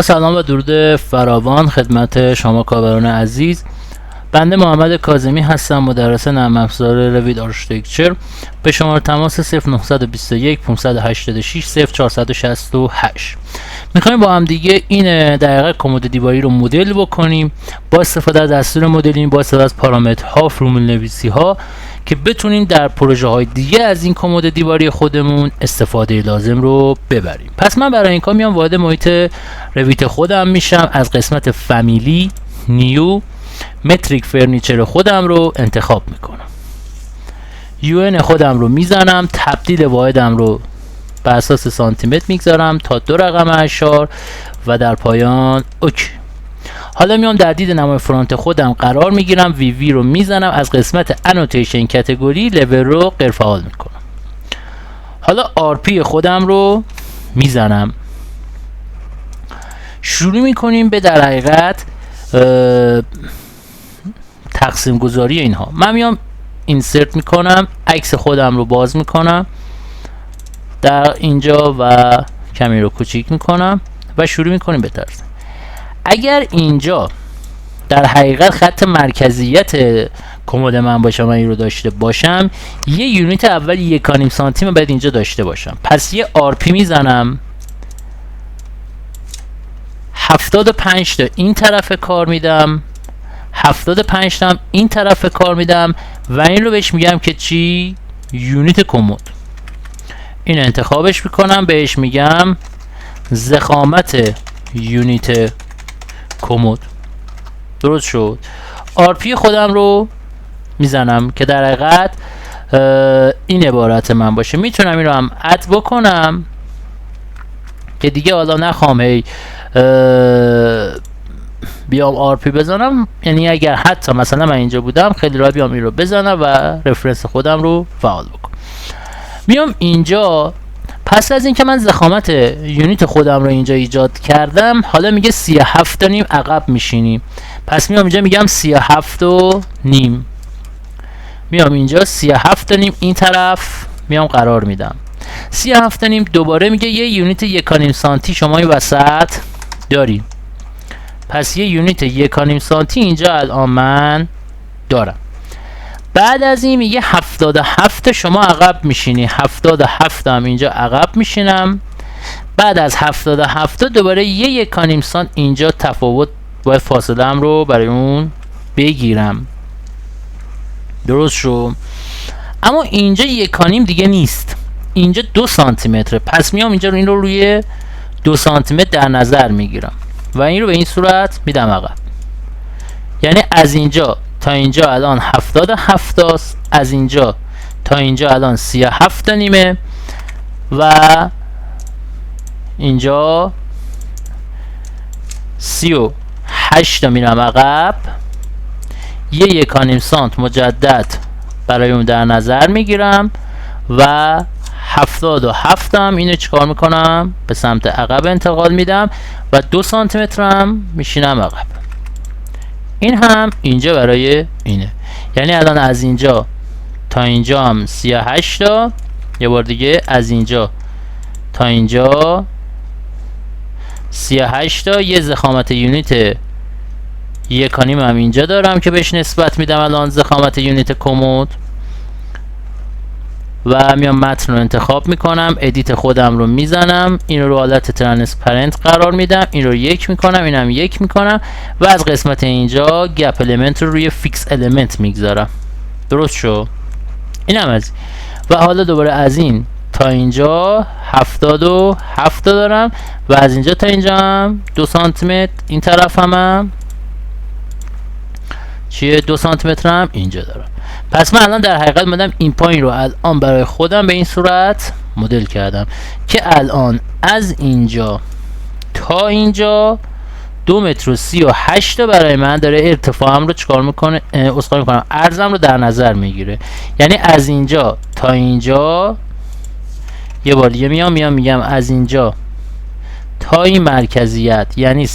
سلام و درود فراوان خدمت شما کاربران عزیز. بنده محمد کاظمی هستم، مدرس نرم افزار روید آرشیتکچر. به شماره تماس 0921 586 0468 میخوایم با هم دیگه این دقیقه کمد دیواری رو مدل بکنیم با استفاده از دستور مدلینگ، با استفاده از پارامترها، فرمول نویسی ها، که بتونیم در پروژه های دیگه از این کمد دیواری خودمون استفاده لازم رو ببریم. پس من برای این کار میام وارد محیط رویت خودم میشم، از قسمت فامیلی، نیو، متریک فرنیچر خودم رو انتخاب میکنم، UN خودم رو میزنم، تبدیل واحدم رو بر اساس سانتی متر میگذارم تا 2 رقم اشار و در پایان اوکی. حالا میام در دید نمای فرانت خودم قرار میگیرم، وی رو میزنم، از قسمت انوتیشن کاتگوری لول رو غیر فعال میکنم. حالا RP خودم رو میزنم، شروع میکنیم به در حقیقت تقسیم گذاری اینها. من میام اینسرت میکنم، عکس خودم رو باز میکنم در اینجا و کمی رو کوچیک میکنم و شروع میکنیم به طرز. اگر اینجا در حقیقت خط مرکزیت کمد من باشه، من این رو داشته باشم، یه یونیت اول 1.5 سانتی باید اینجا داشته باشم. پس یه RP میزنم، 75 تا این طرف کار میدم، 75 تا هم این طرف کار میدم و این رو بهش میگم که چی؟ یونیت کمد. این انتخابش میکنم، بهش میگم ضخامت یونیت کمد. درست شد. RP خودم رو میزنم که در حقیقت این عبارت من باشه. میتونم این رو هم اد بکنم که دیگه حالا نخوام هی بیام RP بزنم، یعنی اگر حتی مثلا من اینجا بودم خیلی راحت بیام این رو بزنم و رفرنس خودم رو فعال بکنم. میام اینجا، پس از اینکه من ضخامت یونیت خودم رو اینجا ایجاد کردم، حالا میگه 37 تا نیم عقب میشینیم. پس میام اینجا میگم 37 و نیم، میام اینجا 37 تا نیم این طرف میام قرار میدم. 37 تا نیم دوباره میگه یه یونیت 1.5 سانتی شما این وسط داریم، پس یه یونیت 1.5 سانتی اینجا الان من دارم. بعد از این میگه 77 شما عقب میشینی، 77 هم اینجا عقب میشینم. بعد از 77 دوباره یه 1.5 سانت اینجا تفاوت باید فاصله هم رو برای اون بگیرم. درست شو. اما اینجا 1.5 دیگه نیست، اینجا 2 سانتی متره. پس میام اینجا این رو روی 2 سانتی متر در نظر میگیرم و این رو به این صورت میدم عقب. یعنی از اینجا تا اینجا الان 77 است، از اینجا تا اینجا الان 37 نیمه و اینجا 38 میرم عقب. یه 1.5 سانت مجدد برای اون در نظر میگیرم و 77 هم اینو چیکار میکنم؟ به سمت عقب انتقال میدم و 2 سانتی متر هم میشینم عقب. این هم اینجا برای اینه، یعنی الان از اینجا تا اینجا هم 38 تا، یه بار دیگه از اینجا تا اینجا 38 تا، یه ضخامت یونیت 1.5 هم اینجا دارم که بهش نسبت میدم الان ضخامت یونیت کمد و میام متن رو انتخاب میکنم، ادیت خودم رو میزنم، این رو حالت ترانسپرنت قرار میدم، این رو 1 میکنم، اینم 1 میکنم و از قسمت اینجا گپ المنت رو روی فیکس المنت میگذارم. درست شو. اینم از و حالا دوباره از این تا اینجا 77 دارم و از اینجا تا اینجا هم 2 سانتی متر این طرف هم چیه 2 سانتی متر هم اینجا دارم. پس من الان در حقیقت مدام این پایین رو الان برای خودم به این صورت مدل کردم که الان از اینجا تا اینجا 2 متر و 38 برای من داره ارتفاعم رو چکار میکنه، اسقاط میکنم، عرضم رو در نظر میگیره. یعنی از اینجا تا اینجا، یه بار دیگه میگم از اینجا تا این مرکزیت یعنی 38.75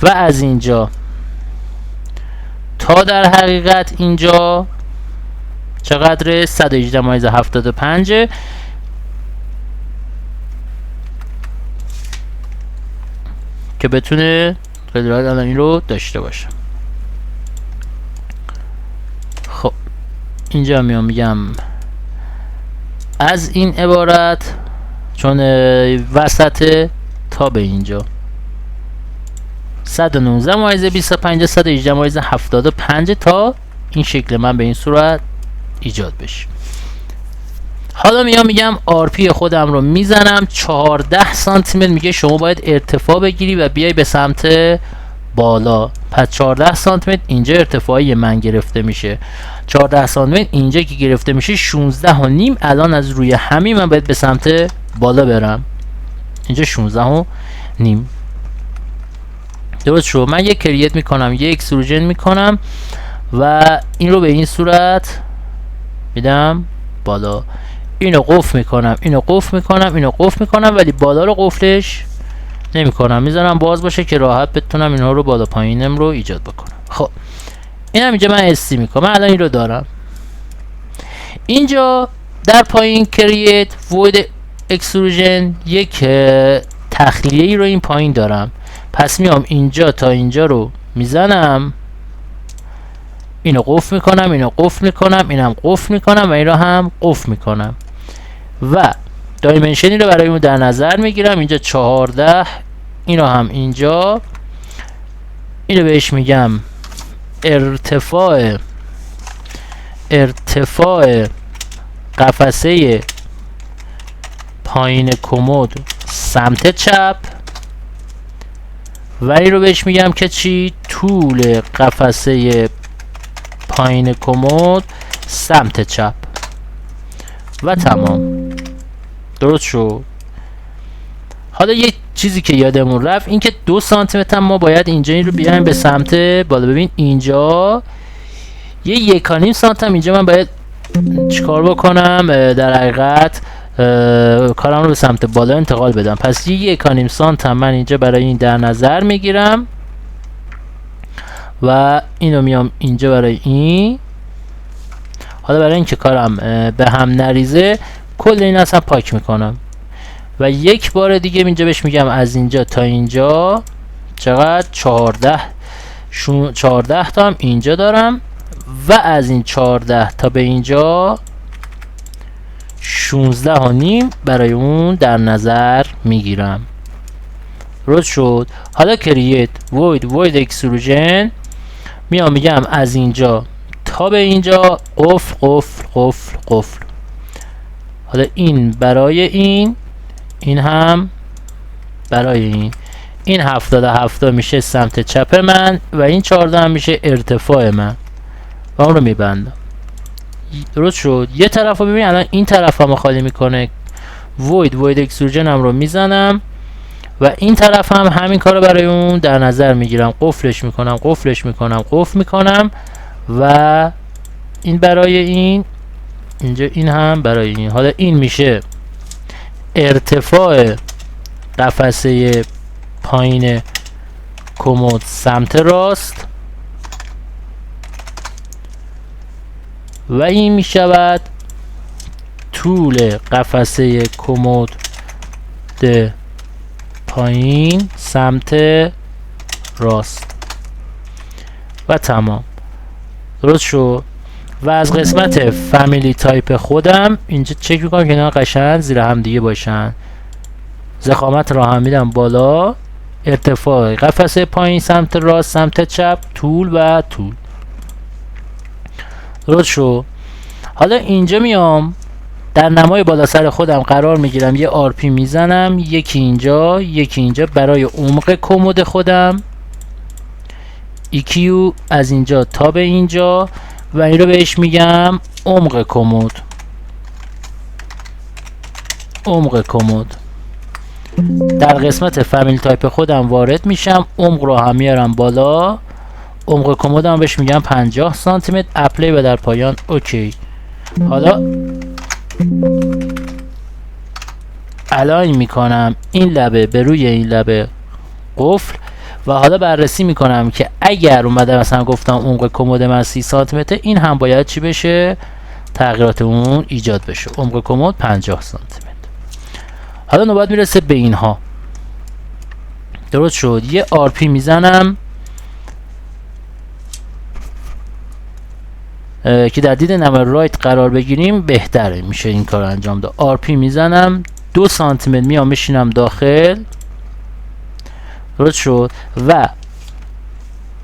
و از اینجا تا در حقیقت اینجا چقدره؟ 118.75 که بتونه خیلی راحت الان این رو داشته باشه. خب اینجا میام میگم از این عبارت، چون وسط تا به اینجا 119 ممیز 25 118 ممیز 75 تا این شکل من به این صورت ایجاد بشه. حالا میگم RP خودم رو میزنم 14 سانتی متر. میگه شما باید ارتفاع بگیری و بیای به سمت بالا. پس 14 سانتی متر اینجا ارتفاعی من گرفته میشه، 14 سانتی متر اینجا که گرفته میشه 16 و نیم. الان از روی همین من باید به سمت بالا برم، اینجا 16 و نیم. درست شد. من یک کریت میکنم، یک اکستروژن میکنم و این رو به این صورت میدم بالا. اینو قفل میکنم، اینو قفل میکنم، اینو قفل میکنم، ولی بالا رو قفلش نمیکنم، میذارم باز باشه که راحت بتونم اینها رو بالا پایینم رو ایجاد بکنم. خب اینم اینجا من استی میکنم. من الان این رو دارم اینجا در پایین کریت وید اکستروژن، یک تخلیه ای رو این پایین دارم. پس میام اینجا تا اینجا رو میزنم، اینو قفل میکنم، اینو قفل میکنم، اینم قفل میکنم و این رو هم قفل میکنم و دایمنشنی رو برای اون در نظر میگیرم. اینجا 14، اینو هم اینجا، اینو بهش میگم ارتفاع قفسه پایین کمد سمت چپ و این رو بهش میگم که چی؟ طول قفسه پایین کمد سمت چپ و تمام. درست شد. حالا یک چیزی که یادمون رفت این که 2 سانتی متر ما باید اینجا این رو بیایم به سمت بالا. ببین اینجا یه 1.5 سانتی اینجا من باید چیکار بکنم؟ در حقیقت کارم رو به سمت بالا انتقال بدم. پس یه 1.5 سانتی من اینجا برای این در نظر میگیرم و اینو میام اینجا برای این. حالا برای اینکه کارم به هم نریزه کل این اصلا پاک میکنم و یک بار دیگه اینجا بهش میگم از اینجا تا اینجا چقدر؟ 14 تا هم اینجا دارم و از این 14 تا به اینجا 16 و نیم برای اون در نظر میگیرم. درست شد. حالا کریت وید اکستروژن، میام میگم از اینجا تا به اینجا قفل قفل قفل قفل. حالا این برای این هم برای این 77 میشه سمت چپ من و این 14 هم میشه ارتفاع من و اون رو میبندم. درست شد. یه طرف رو ببین الان این طرف هم خالی میکنه. وید اکستروژن هم رو میزنم و این طرف هم همین کار رو برای اون در نظر میگیرم، قفلش میکنم قفلش میکنم قفل میکنم و این برای اینجا، این هم برای این. حالا این میشه ارتفاع قفسه پایین کمد سمت راست و این میشود طول قفسه کمد پایین سمت راست و تمام. درست شد. و از قسمت فامیلی تایپ خودم اینجا چک میکنم که اینا قشنگ زیر هم دیگه باشن. ضخامت را هم میدم بالا، ارتفاع قفسه پایین سمت راست سمت چپ، طول و طول. درست شد. حالا اینجا میام در نمای بالا سر خودم قرار میگیرم، یه RP میزنم، یکی اینجا یکی اینجا برای عمق کمد خودم، EQ از اینجا تا به اینجا و این رو بهش میگم عمق کمد. در قسمت فامیلی تایپ خودم وارد میشم، عمق رو هم میارم بالا، عمق کمدم بهش میگم 50 سانتی متر، اپلی و در پایان اوکی. حالا الاین میکنم این لبه به روی این لبه قفل و حالا بررسی میکنم که اگر اومده مثلا گفتم عمق کمد من 30 سانتی متر، این هم باید چی بشه؟ تغییرات اون ایجاد بشه. عمق کمد 50 سانتی متر. حالا نوبت میرسه به اینها. درست شد. یه RP میزنم که در دید نمای رایت قرار بگیریم بهتره، میشه این کار انجام داد. RP میزنم 2 سانتی متر میام میشینم داخل، درست شد. و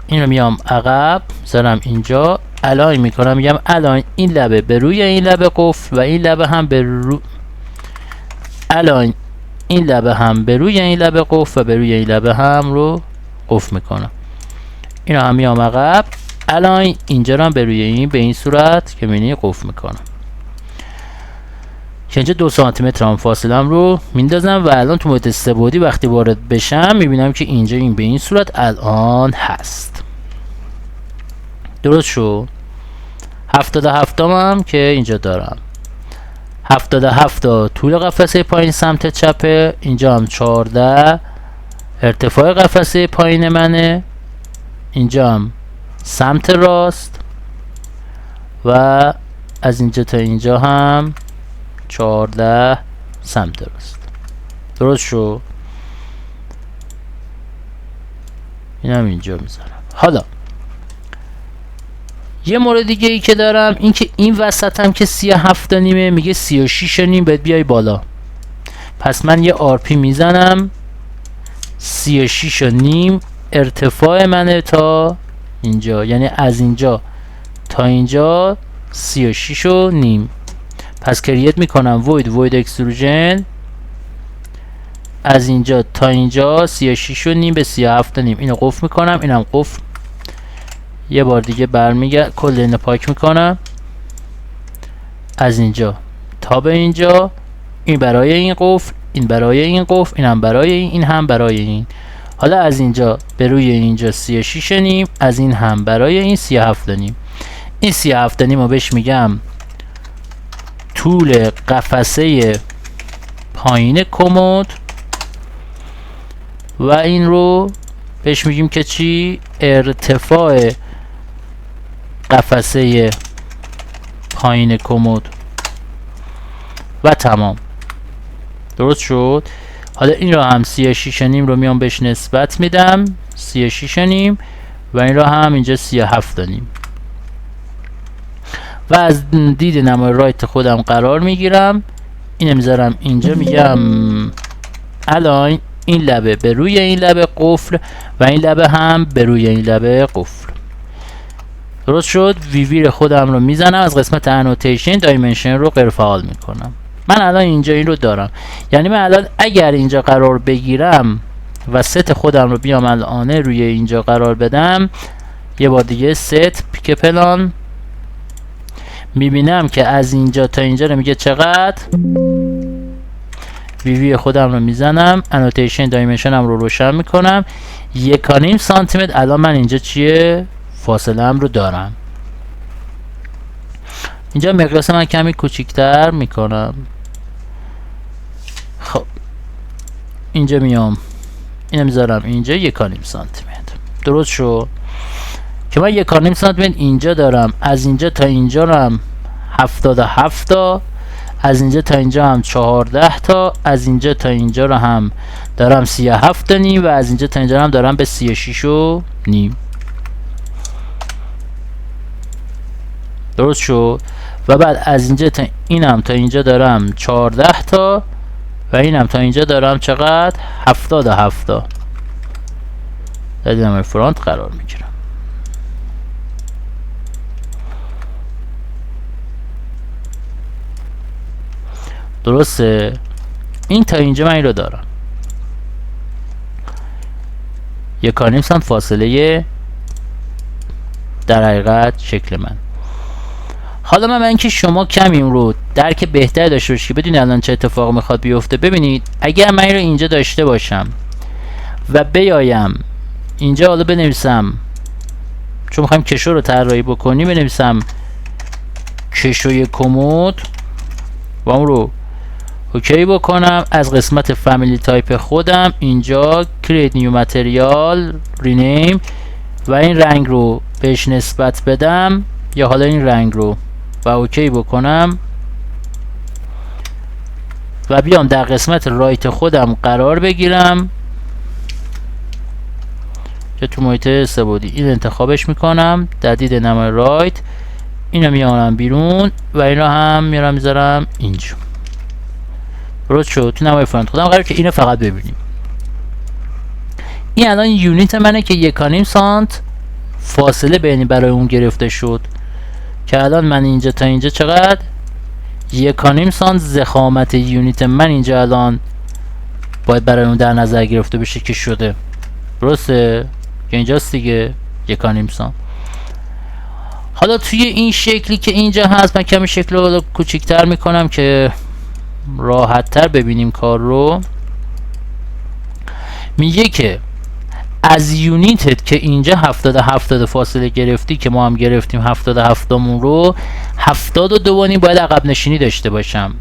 این رو میام عقب زدم اینجا، الاین میکنم، میگم الاین این لبه به روی این لبه قفل و این لبه هم به روی الاین این لبه هم به روی این لبه قفل و به روی این لبه هم رو قفل میکنم. این رو هم میام عقب، الاین اینجا رو هم به روی این به این صورت که میبینی قفل میکنم که اینجا 2 سانتی متر هم فاصلم رو میندازم. و الان تو محیط سه‌بعدی وقتی وارد بشم میبینم که اینجا این به این صورت الان هست. درست شد. 77 هم که اینجا دارم، 77 طول قفسه پایین سمت چپه، اینجا هم 14 ارتفاع قفسه پایین منه، اینجا هم سمت راست و از اینجا تا اینجا هم 14 سمت راست. درست شد. این هم اینجا میذارم. حالا یه مورد دیگه ای که دارم این که این وسط هم که 37 نیمه میگه 36 نیم باید بیای بالا. پس من یه RP میزنم 36 نیم ارتفاع منه تا اینجا، یعنی از اینجا تا اینجا 36 نیم. پس کریت میکنم void extrusion از اینجا تا اینجا 36 نیم به 37 نیم. اینو قفل میکنم، اینم قفل. یه بار دیگه برمیگردم کل اینو پاک میکنم از اینجا تا به اینجا. این برای این قفل، این برای این قفل، اینم برای این هم برای این. حالا از اینجا به روی اینجا 36 نیم، از این هم برای این 37 نیم. این 37 نیم رو بهش میگم طول قفسه پایین کمد و این رو بهش میگیم که چی؟ ارتفاع قفسه پایین کمد و تمام. درست شد. حالا این رو هم 36 نیم رو میام بهش نسبت میدم 36 نیم و این رو هم اینجا 37 نیم و از دید نمای رایت خودم قرار میگیرم. اینو میذارم اینجا، میگم الاین این لبه به روی این لبه قفل و این لبه هم به روی این لبه قفل. درست شد. ویویر خودم رو میزنم، از قسمت انوتیشن دایمنشن رو غیر فعال میکنم. من الان اینجا این رو دارم، یعنی من الان اگر اینجا قرار بگیرم و ست خودم رو بیام الان روی اینجا قرار بدم، یه بار دیگه ست پیک پلان، میبینم که از اینجا تا اینجا رو میگه چقدر. ویوی خودم رو میزنم، انوتیشن دایمنشنم رو روشن میکنم 1.5 سانتی متر. الان من اینجا چیه؟ فاصله هم رو دارم. اینجا مقیاس من کمی کوچیکتر میکنم. خب اینجا میام اینو میذارم اینجا 1.5 سانتی متر. درست شد که من 1.5 سانتی متر اینجا دارم. از اینجا تا اینجا رو هم 77 تا، از اینجا تا اینجا هم 14 تا، از اینجا تا اینجا رو هم دارم 37 نیم و از اینجا تا اینجا هم دارم به 36 نیم. درست شد. و بعد از اینجا تا اینم تا اینجا دارم 14 تا و اینم تا اینجا دارم چقدر؟ 77 تا. در دینم فرانت قرار میگیرم. درسته. این تا اینجا من این رو دارم 1.5 سانت فاصله در حقیقت شکل من. حالا من اینکه شما کمی رو درک بهتر داشته باشید که بدونید الان چه اتفاقی میخواد بیفته. ببینید اگر من این رو اینجا داشته باشم و بیایم اینجا حالا بنویسم، چون میخوایم کشو رو طراحی بکنیم، بنویسم کشوی کمد و اون رو اوکی بکنم. از قسمت فامیلی تایپ خودم اینجا create new material rename و این رنگ رو بهش نسبت بدم، یا حالا این رنگ رو و اوکی بکنم و بیام در قسمت رایت خودم قرار بگیرم که تو محیط سه‌بعدی این انتخابش میکنم در دید نمای رایت، اینو میارم بیرون و اینو هم میارم میذارم اینجا. درست شد. تو نمای فرانت خودم قراره که اینو فقط ببینیم. این الان یونیت منه که 1.5 سانت فاصله بینی برای اون گرفته شد که الان من اینجا تا اینجا چقدر 1.5 سانت ضخامت یونیت من اینجا الان باید برای اون در نظر گرفته بشه که شده. درسته که اینجاست دیگه 1.5 سانت. حالا توی این شکلی که اینجا هست من کمی شکل رو کوچیک‌تر میکنم که راحت‌تر ببینیم کار رو. میگه که از یونیتت که اینجا 70 فاصله گرفتی که ما هم گرفتیم 77 مون رو 72 باید عقب نشینی داشته باشم.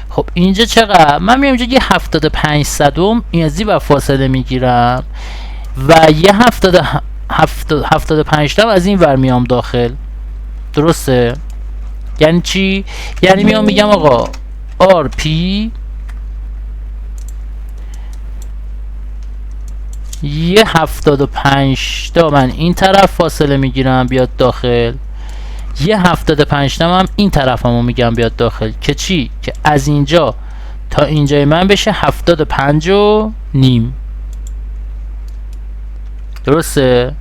خب اینجا چقدر؟ من میام اینجا یه 75 صدم این از این فاصله میگیرم و یه 75 تا از این ور میام داخل. درسته؟ یعنی چی؟ یعنی میام میگم آقا RP یه 75 تا من این طرف فاصله میگیرم بیاد داخل، یه 75 تا هم این طرف همو میگم بیاد داخل که چی؟ که از اینجا تا اینجای من بشه 75 و نیم. درسته؟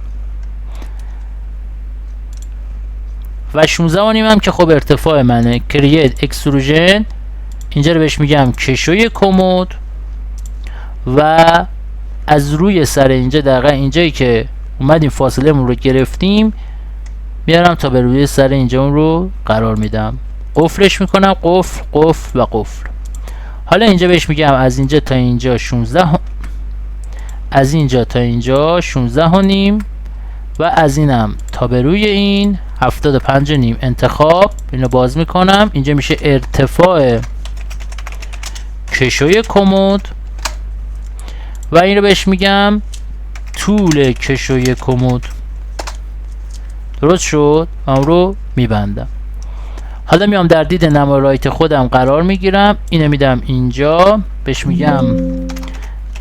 و 16 و نیم هم که خب ارتفاع منه. کرییت اکستروژن اینجا رو بهش میگم کشوی کمد و از روی سر اینجا دقیقا اینجایی که اومدیم فاصله مون رو گرفتیم میارم تا به روی سر اینجا اون رو قرار میدم، قفلش میکنم، قفل قفل و قفل. حالا اینجا بهش میگم از اینجا تا اینجا 16 از اینجا تا اینجا 16 و نیم و از اینم تا به روی این 75 و نیم. انتخاب اینو باز میکنم، اینجا میشه ارتفاع کشوی کمد و این رو بهش میگم طول کشوی کمد. درست شد؟ من رو میبندم. حالا میام در دید نمای رایت خودم قرار میگیرم، اینو میدم اینجا، بهش میگم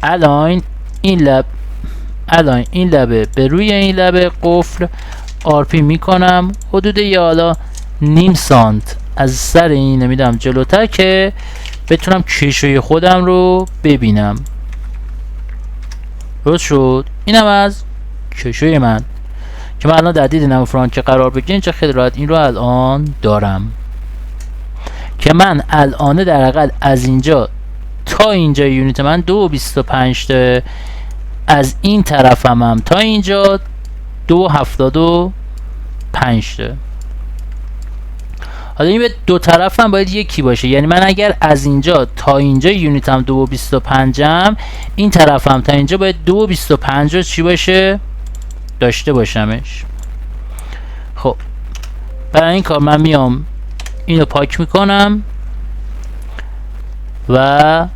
الاین این لبه به روی این لبه قفل RP میکنم حدود یه حالا نیم سانت از سر این میدم جلوتر که بتونم کشوی خودم رو ببینم. درست شد؟ اینم از کشوی من که من الان در دید نمای فرانت که قرار بگیرم اینجا خیلی راحت این رو الان دارم که من الان در حقیقت از اینجا تا اینجا یونیت من 2.25 تا، از این طرفم هم تا اینجا 2.75 تا. حالا این به دو طرف هم باید یکی باشه، یعنی من اگر از اینجا تا اینجا یونیتم 2.25 م این طرفم تا اینجا باید 2.25 چی باشه؟ داشته باشمش. خب برای این کار من میام اینو پاک میکنم و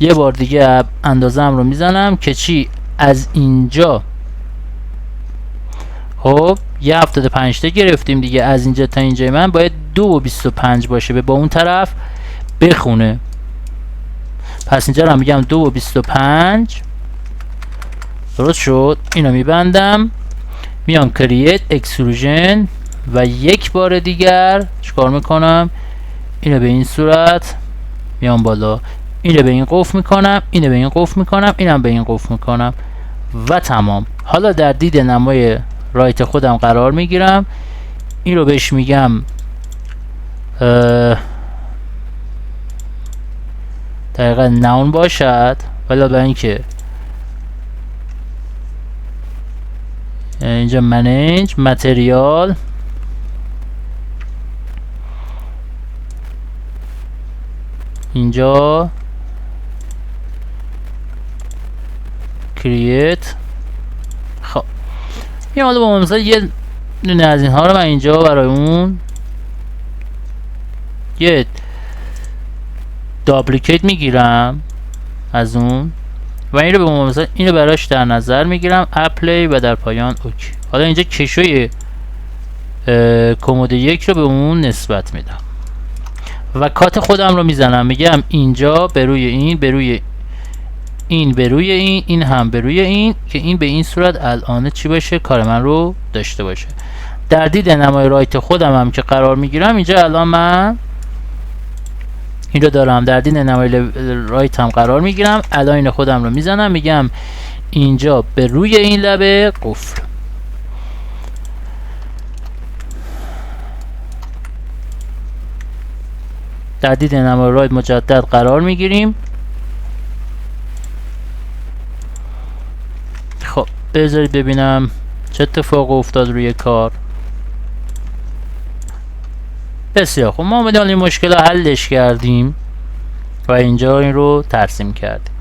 یه بار دیگه اندازه‌ام رو میزنم که چی؟ از اینجا خب یه 75 تا گرفتیم دیگه، از اینجا تا اینجا من باید 2.25 باشه به با اون طرف بخونه. پس اینجا رو میگم 2.25. درست شد؟ اینو میبندم، میام کرییت اکستروژن و یک بار دیگر چیکار میکنم؟ اینو به این صورت میام بالا، اینو به این قفل میکنم، اینو به این قفل میکنم، اینم به این قفل میکنم و تمام. حالا در دید نمای رایت خودم قرار میگیرم، این رو بهش میگم دقیقا نون باشد، ولی برای اینکه اینجا منیج متریال اینجا کرییت. خب میام حالا با مثلا یه دونه از اینها رو من اینجا برای اون یه دابلیکیت میگیرم از اون و این رو به مثلا اینو براش در نظر میگیرم، اپلی و در پایان اوکی. حالا اینجا کشوی کمد یک رو به اون نسبت میدم و کات خودم رو میزنم، میگم اینجا به روی این، به روی این به روی این هم به روی این، که این به این صورت الان چی باشه؟ کار من رو داشته باشه. در دید نمای رایت خودم هم که قرار میگیرم اینجا، الان من این رو دارم در دید نمای رایت هم قرار میگیرم، الاین خودم رو میزنم، میگم اینجا به روی این لبه قفل. در دید نمای رایت مجدد قرار میگیریم. خب بذارید ببینم چه اتفاق افتاد روی کار. بسیار خب، ما اومدیم این مشکل رو حلش کردیم و اینجا این رو ترسیم کردیم.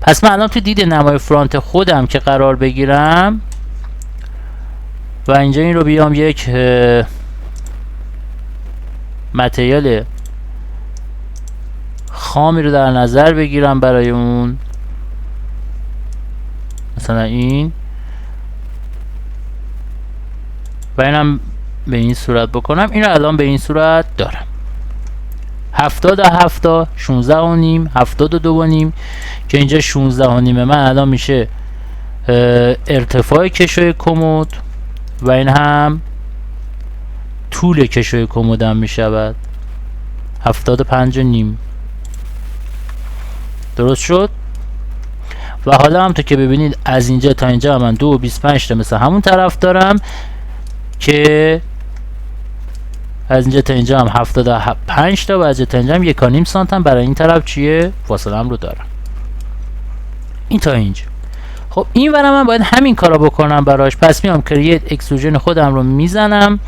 پس من الان تو دید نمای فرانت خودم که قرار بگیرم و اینجا این رو بیام یک متریال خامی رو در نظر بگیرم برای اون، مثلا این، و اینم به این صورت بکنم. این رو الان به این صورت دارم، 70 16 و نیم، 72 و نیم، که اینجا 16 و نیم من الان میشه ارتفاع کشوی کمد و این هم طول کشوی کمدم میشود 75 و نیم. درست شد؟ و حالا هم تو که ببینید از اینجا تا اینجا من 2 و 25 تا مثل همون طرف دارم، که از اینجا تا اینجا هم 75 تا و از اینجا تا اینجا هم 1.5 سانتم برای این طرف چیه؟ فاصله هم رو دارم. این تا اینجا. خب این ورم من باید همین کارا بکنم براش. پس میام کرییت اکستروژن خودم رو میزنم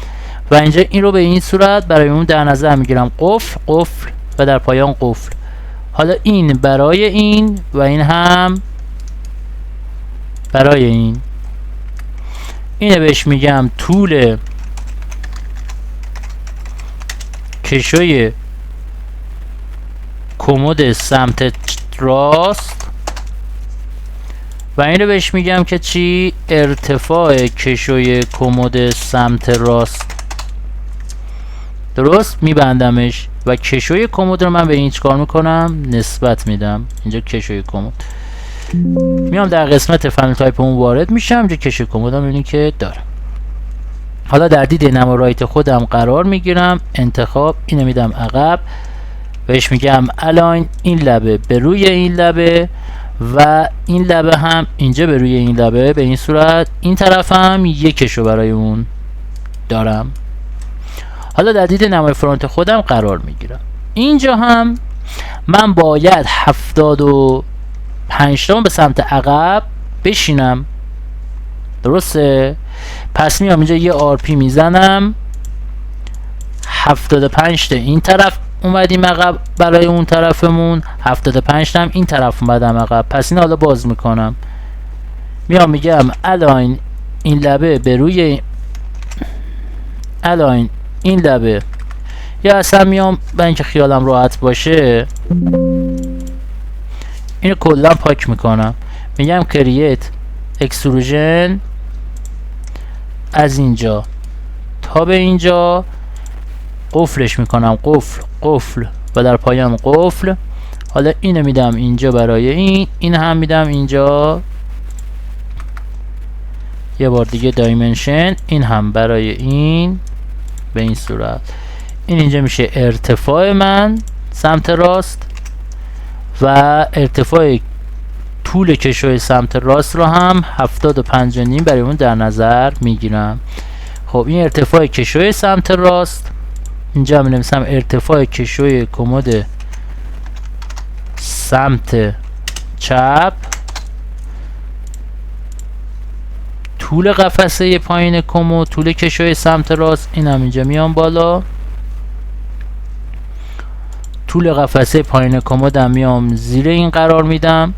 و اینجا این رو به این صورت برای اون در نظر میگیرم، قفل قفل و در پایان قفل. حالا این برای این و این هم برای این. اینه بهش میگم طول کشوی کمد سمت راست و اینو بهش میگم که چی؟ ارتفاع کشوی کمد سمت راست. درست؟ میبندمش و کشوی کمد رو من به این چیکار میکنم؟ نسبت میدم. اینجا کشوی کمد، میام در قسمت فامیلی تایپ اون وارد میشم، اینجا کشوی کمدم میبینید که دارم. حالا در دید نما رایت خودم قرار میگیرم، انتخاب، اینو میدم عقب، بهش میگم الاین این لبه به روی این لبه و این لبه هم اینجا به روی این لبه، به این صورت. این طرف هم یکشو برای اون دارم. حالا در دید نمای فرانت خودم قرار میگیرم. اینجا هم من باید 75 تا به سمت عقب بشینم. درسته؟ پس میام اینجا یه آر پی میزنم، 75 تا این طرف اومدیم عقب برای اون طرفمون، 75 تا هم این طرف اومدم عقب. پس این حالا باز میکنم، میام میگم الاین این لبه به روی الاین این لبه، یا اصلا میام برای اینکه خیالم راحت باشه اینو کلا پاک میکنم، میگم کرییت اکستروژن از اینجا تا به اینجا، قفلش میکنم، قفل قفل و در پایان قفل. حالا اینو میدم اینجا برای این هم میدم اینجا یه بار دیگه دایمنشن، این هم برای این به این صورت. این اینجا میشه ارتفاع من سمت راست و ارتفاع طول کشوی سمت راست رو هم 75 و نیم برای اون در نظر میگیرم. خب این ارتفاع کشوی سمت راست، اینجا می نویسم ارتفاع کشوی کمد سمت چپ، طول قفسه پایین کمد، طول کشوی سمت راست، این هم اینجا میام بالا، طول قفسه پایین کمد هم میام زیر این قرار میدم،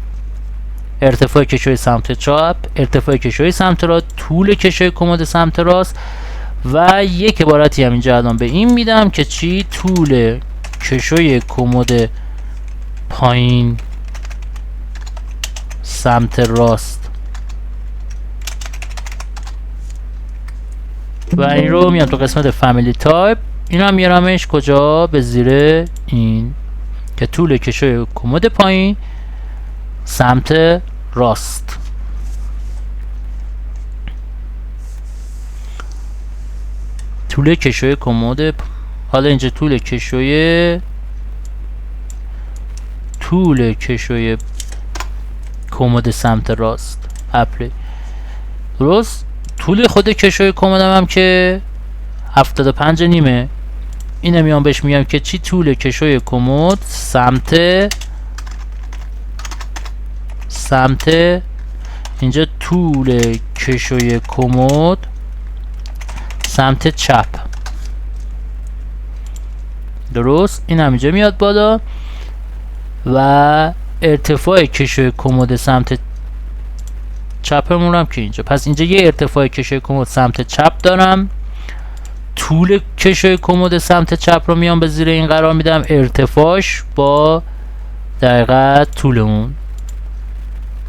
ارتفاع کشوی سمت چپ، ارتفاع کشوی سمت راست، طول کشوی کمد سمت راست و یک عبارتی هم اینجا الان به این میدم که چی؟ طول کشوی کمد پایین سمت راست. و این رو میام تو قسمت فامیلی تایپ، این هم میارمش کجا؟ به زیر این، که طول کشوی کمد پایین سمت راست. طول کشوی کمد، حالا اینجا طول کشوی کمد سمت راست اپلی. درست. طول خود کشوی کمدم هم که 75 نیمه. اینه میام بهش میگم که چی؟ طول کشوی کمد سمت اینجا، طول کشوی کمد سمت چپ. درست. این هم اینجا میاد بالا و ارتفاع کشوی کمد سمت چپمون هم که اینجا. پس اینجا یه ارتفاع کشوی کمد سمت چپ دارم، طول کشوی کمد سمت چپ رو میام به زیر این قرار میدم، ارتفاعش با دقیقاً طول اون.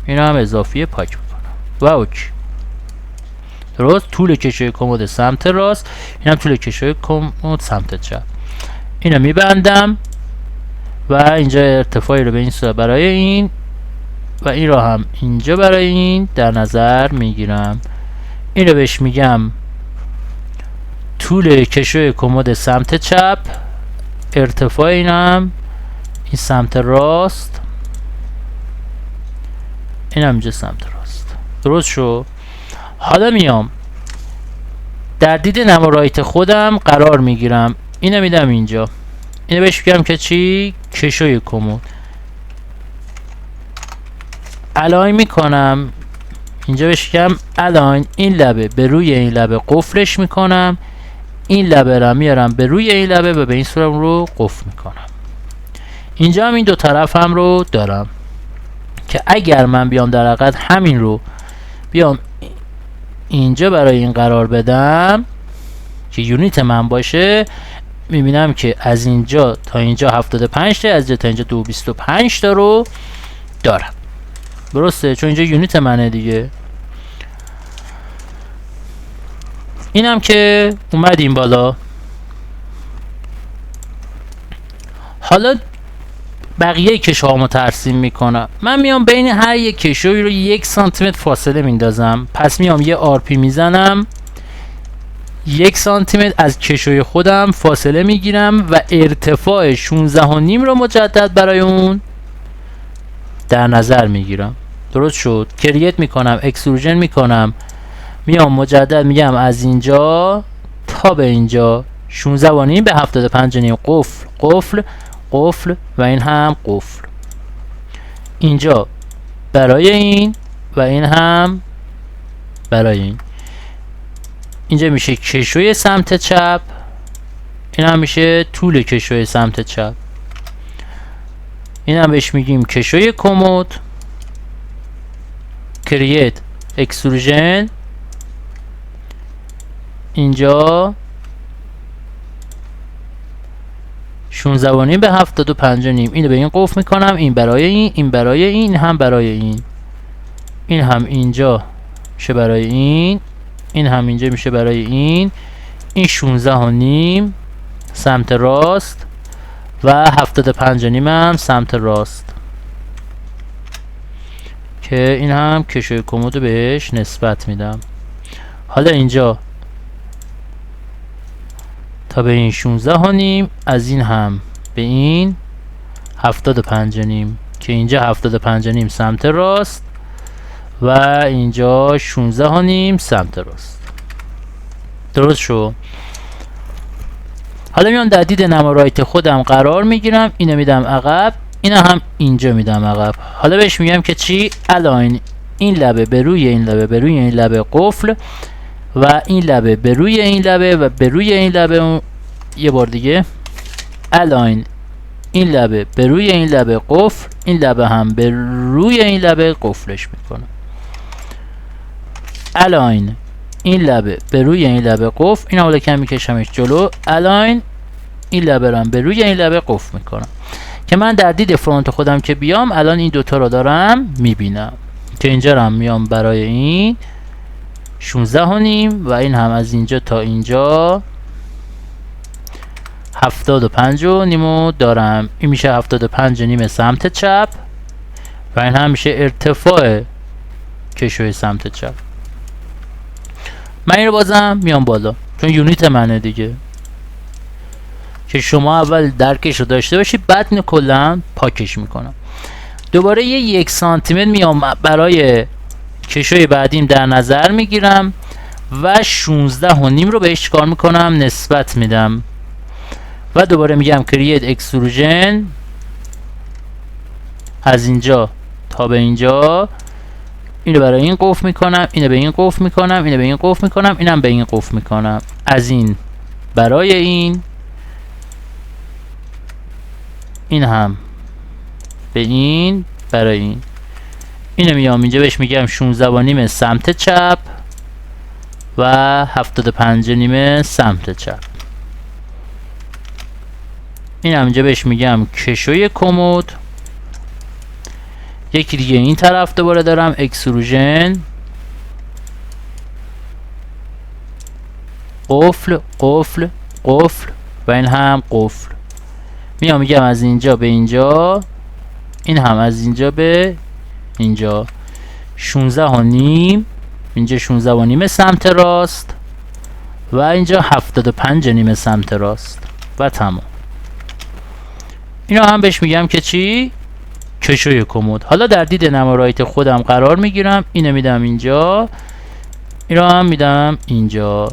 این هم اضافی پاک میکنم و اوکی. درست. طول کشوی کمد سمت راست، این هم طول کشوی کمد سمت چپ. اینو میبندم و اینجا ارتفاعی رو به این صورت برای این و این رو هم اینجا برای این در نظر میگیرم. این رو بهش میگم طول کشوی کمد سمت چپ، ارتفاع اینم این سمت راست، این هم اینجا سمت راست. درست شو. حالا میام در دید نما رایت خودم قرار میگیرم، اینو میدم اینجا. اینو بهش میگم که چی؟ کشوی کمد. الاین میکنم اینجا، بهش میگم الاین. این لبه به روی این لبه قفلش میکنم، این لبه رو میارم به روی این لبه و به این صورت رو قفل میکنم. اینجا هم این دو طرف هم رو دارم که اگر من بیام در حقیقت همین رو بیام اینجا برای این قرار بدم که یونیت من باشه، میبینم که از اینجا تا اینجا 75 تا، از اینجا تا اینجا 225 تا رو دارم. درسته؟ چون اینجا یونیت منه دیگه. اینم که اومدیم بالا. حالا بقیه کشوهامو ترسیم میکنم. من میام بین هر یک کشوی رو 1 سانتی متر فاصله میندازم. پس میام یه آرپی میزنم، 1 سانتی متر از کشوی خودم فاصله میگیرم و ارتفاع 16.5 رو مجدد برای اون در نظر میگیرم. درست شد. کریت میکنم، اکستروژن میکنم، میام مجدد میگم از اینجا تا به اینجا 16.5 به 75.5 قفل قفل قفل و این هم قفل. اینجا برای این و این هم برای این. اینجا میشه کشوی سمت چپ، این هم میشه طول کشوی سمت چپ. این هم بهش میگیم کشوی کمد. کریت اکستروژن اینجا 16.5 به 75.5. اینو به این قفل میکنم، این برای این، این برای این، هم برای این. این هم اینجا میشه برای این، این هم اینجا میشه برای این. این 16.5 سمت راست و 75.5 هم سمت راست که این هم کشوی کمد بهش نسبت میدم. حالا اینجا تا به این 16.5، از این هم به این 75.5 که اینجا 75.5 سمت راست و اینجا 16.5 سمت راست. درست شو. حالا میام در دید نما رایت خودم قرار میگیرم، اینو میدم عقب، اینو هم اینجا میدم عقب. حالا بهش میگم که چی؟ الاین. این لبه به روی این لبه به روی این لبه قفل و این لبه به روی این لبه و به روی این لبه. یه بار دیگه الاین. این لبه به روی این لبه قفل، این لبه هم به روی این لبه قفلش میکنم. الاین. این لبه به روی این لبه قفل، این حالا کم میکشمش جلو. الاین. این لبه رو هم به روی این لبه قفل میکنم که من در دید فرونت خودم که بیام الان این دوتا رو دارم میبینم که اینجا رو هم میام برای این 16.5 و این هم از اینجا تا اینجا 75.5 دارم. این میشه 75.5 سمت چپ و این هم میشه ارتفاع کشوی سمت چپ. من این رو بازم میام بالا چون یونیت منه دیگه، که شما اول درکش رو داشته باشید بعد اینو کلا پاکش میکنم. دوباره یه 1 سانتی متر میام برای کشوی بعدیم در نظر میگیرم و 16.5 رو بهش چیکار میکنم؟ نسبت میدم و دوباره میگم کرییت اکستروژن از اینجا تا به اینجا. اینو برای این قفل میکنم، اینو به این قفل میکنم، اینو به این قفل میکنم، اینم به این قفل میکنم. از این برای این هم به این برای این. اینو میام اینجا بهش میگم 16.5 سمت چپ و 75.5 سمت چپ. این هم اینجا بهش میگم کشوی کمد. یکی دیگه این طرف دوباره دارم اکستروژن، قفل قفل قفل و این هم قفل. میام میگم از اینجا به اینجا، این هم از اینجا به اینجا 16.5، اینجا 16.5 سمت راست و اینجا 75.5 سمت راست و تمام. اینا هم بهش میگم که چی؟ کشوی کمد. حالا در دید نمارایت خودم قرار میگیرم، اینو میدم اینجا، اینا هم میدم اینجا.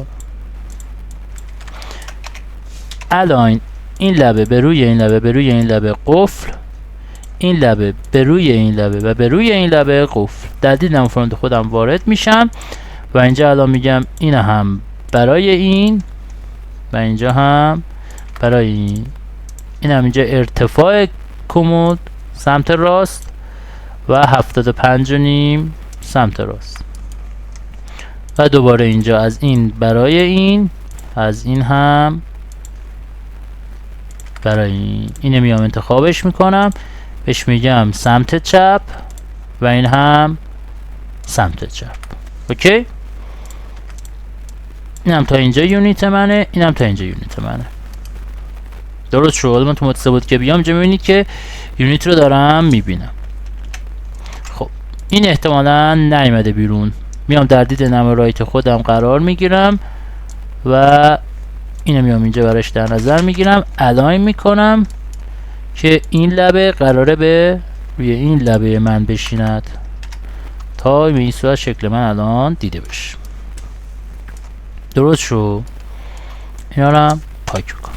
الان این لبه به روی این لبه به روی این لبه قفل، این لبه به روی این لبه و به روی این لبه قفل. در دید نمارایت خودم وارد میشم و اینجا الان میگم این هم برای این و اینجا هم برای این. این هم اینجا ارتفاع کمد سمت راست و 75.5 سمت راست و دوباره اینجا از این برای این، از این هم برای این. اینو میام انتخابش میکنم، بهش میگم سمت چپ و این هم سمت چپ. اوکی، اینم تا اینجا یونیت منه، اینم تا اینجا یونیت منه. درست شد. من تو متصل بود که بیام اینجا میبینید که یونیت رو دارم میبینم. خب این احتمالا نیومده بیرون. میام در دید نمارایت خودم قرار میگیرم و اینو میام اینجا براش در نظر میگیرم، الاین میکنم که این لبه قراره به روی این لبه من بشیند تا به این صورت شکل من الان دیده بشه. درست شد. اینا رو هم پاک میکنم.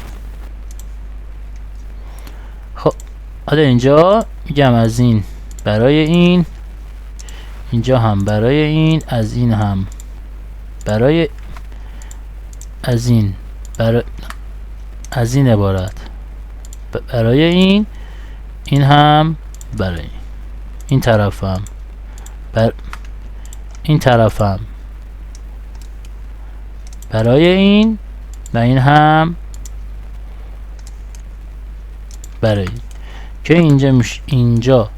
خب حالا اینجا میگم از این برای این، اینجا هم برای این، از این هم برای از این از این عبارت برای این، این هم برای این طرفم این طرفم برای این و این هم برای این. که اینجا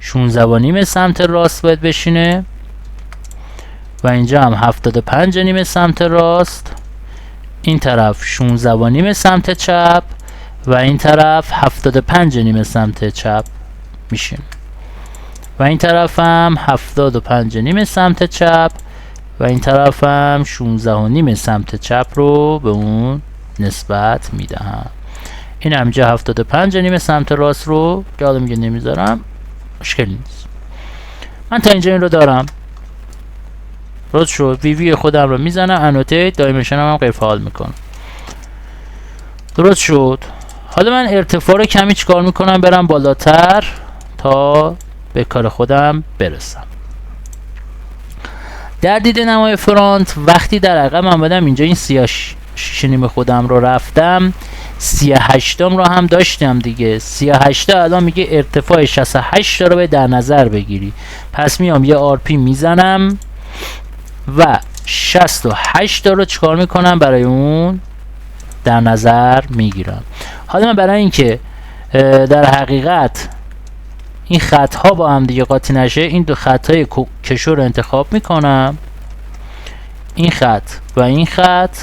16.5 سمت راست باید بشینه و اینجا هم 75.5 سمت راست. این طرف 16.5 سمت چپ و این طرف 75.5 سمت چپ میشین و این طرف هم 75.5 سمت چپ و این طرف هم 16.5 سمت چپ رو به اون نسبت میدهم. این هم اینجا 75.5 سمت راست رو که حالا میگه نمیذارم، مشکلی نیست. من تا اینجا این رو دارم. درست شد. وی خودم رو میزنم، انوتیت، دایمنشن هم غیر فعال میکنم. درست شد. حالا من ارتفاع رو کمی چیکار میکنم؟ برم بالاتر تا به کار خودم برسم. در دید نمای فرانت وقتی در عقب من بدم اینجا این 36.5 خودم رو رفتم، 38 رو هم داشتم دیگه. 38 الان میگه ارتفاع 68 رو به در نظر بگیری. پس میام یه RP میزنم و 68 رو چیکار میکنم؟ برای اون در نظر میگیرم. حالا من برای اینکه در حقیقت این خط ها با هم دیگه قاطی نشه، این دو خط های کشو رو انتخاب میکنم، این خط و این خط،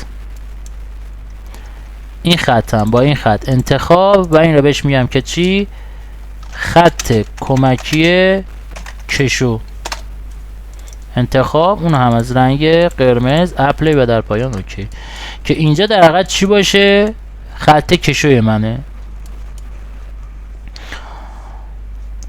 این خط هم با این خط انتخاب و این رو بهش میگم که چی؟ خط کمکی کشو انتخاب، اون هم از رنگ قرمز، اپلی و در پایان اوکی. که اینجا در حقیقت چی باشه؟ خط کشوی منه.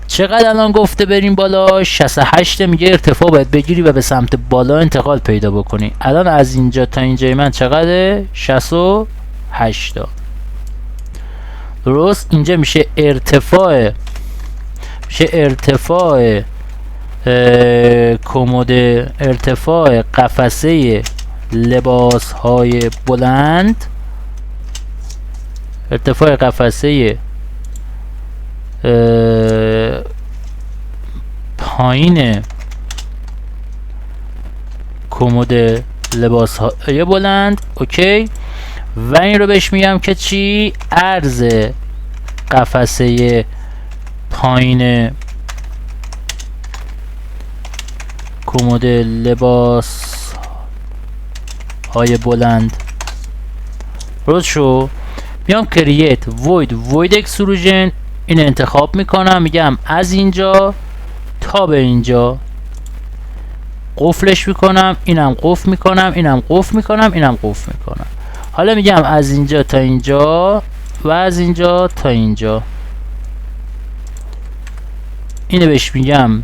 چقدر الان گفته بریم بالا؟ 68 میگه ارتفاع باید بگیری و به سمت بالا انتقال پیدا بکنی. الان از اینجا تا اینجای من چقدره؟ 68 تا. درست؟ اینجا میشه ارتفاع کمد، ارتفاع قفسه لباس های بلند، ارتفاع قفسه پایین کمد لباس های بلند. اوکی. و این رو بهش میگم که چی؟ عرض قفسه پایین کمد لباس های بلند. درست شو. میام کرییت void extrusion، این انتخاب میکنم، میگم از اینجا تا به اینجا قفلش میکنم، اینم قفل میکنم، اینم قفل میکنم، اینم قفل میکنم. حالا میگم از اینجا تا اینجا و از اینجا تا اینجا. اینو بهش میگم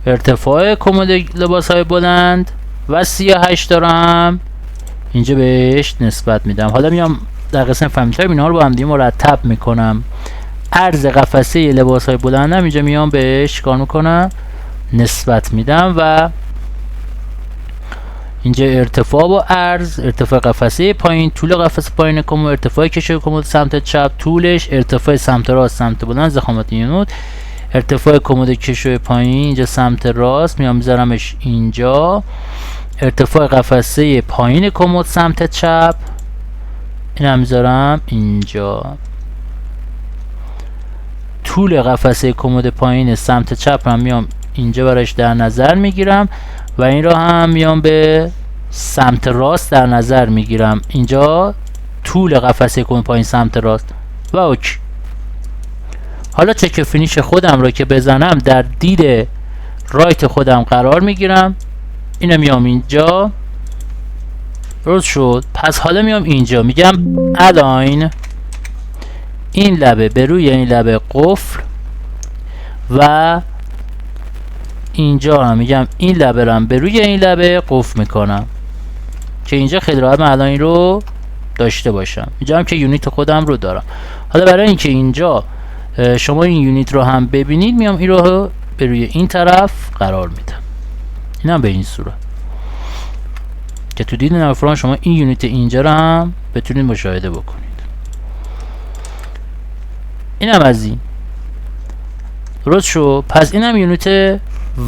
ارتفاع کمد لباس های بلند و 38 دارم، اینجا بهش نسبت میدم. حالا میام در قسمت فهمیدتر اینا رو با هم دیگه مرتب میکنم. عرض قفسه لباس های بلندم اینجا میام بهش کار میکنم نسبت میدم و اینجا ارتفاع با عرض، ارتفاع قفسه پایین، طول قفسه پایین کمد، ارتفاع کشوی کمد سمت چپ، طولش، ارتفاع سمت راست سمت بلند، ضخامت یونت، ارتفاع کمد کشوی پایین اینجا سمت راست میام میذارمش اینجا، ارتفاع قفسه پایین کمد سمت چپ اینم میذارم اینجا، طول قفسه کمد پایین سمت چپ هم میام اینجا براش در نظر میگیرم و این رو هم میام به سمت راست در نظر میگیرم، اینجا طول قفسه کمد پایین سمت راست و اوکی. حالا چک فینیش خودم رو که بزنم در دید رایت خودم قرار میگیرم، اینو میام اینجا. درست شد. پس حالا میام اینجا میگم الاین این لبه به روی این لبه قفل و اینجا هم میگم این لبه رو هم به روی این لبه قفل میکنم که اینجا خیلی راحت من الان این رو داشته باشم. اینجا هم که یونیت خودم رو دارم. حالا برای اینکه اینجا شما این یونیت رو هم ببینید میام این رو به روی این طرف قرار میدم، این هم به این صورت که تو دید نوفران شما این یونیت اینجا رو هم بتونید مشاهده بکنید. این هم از این. درست شو. پس این هم یونیت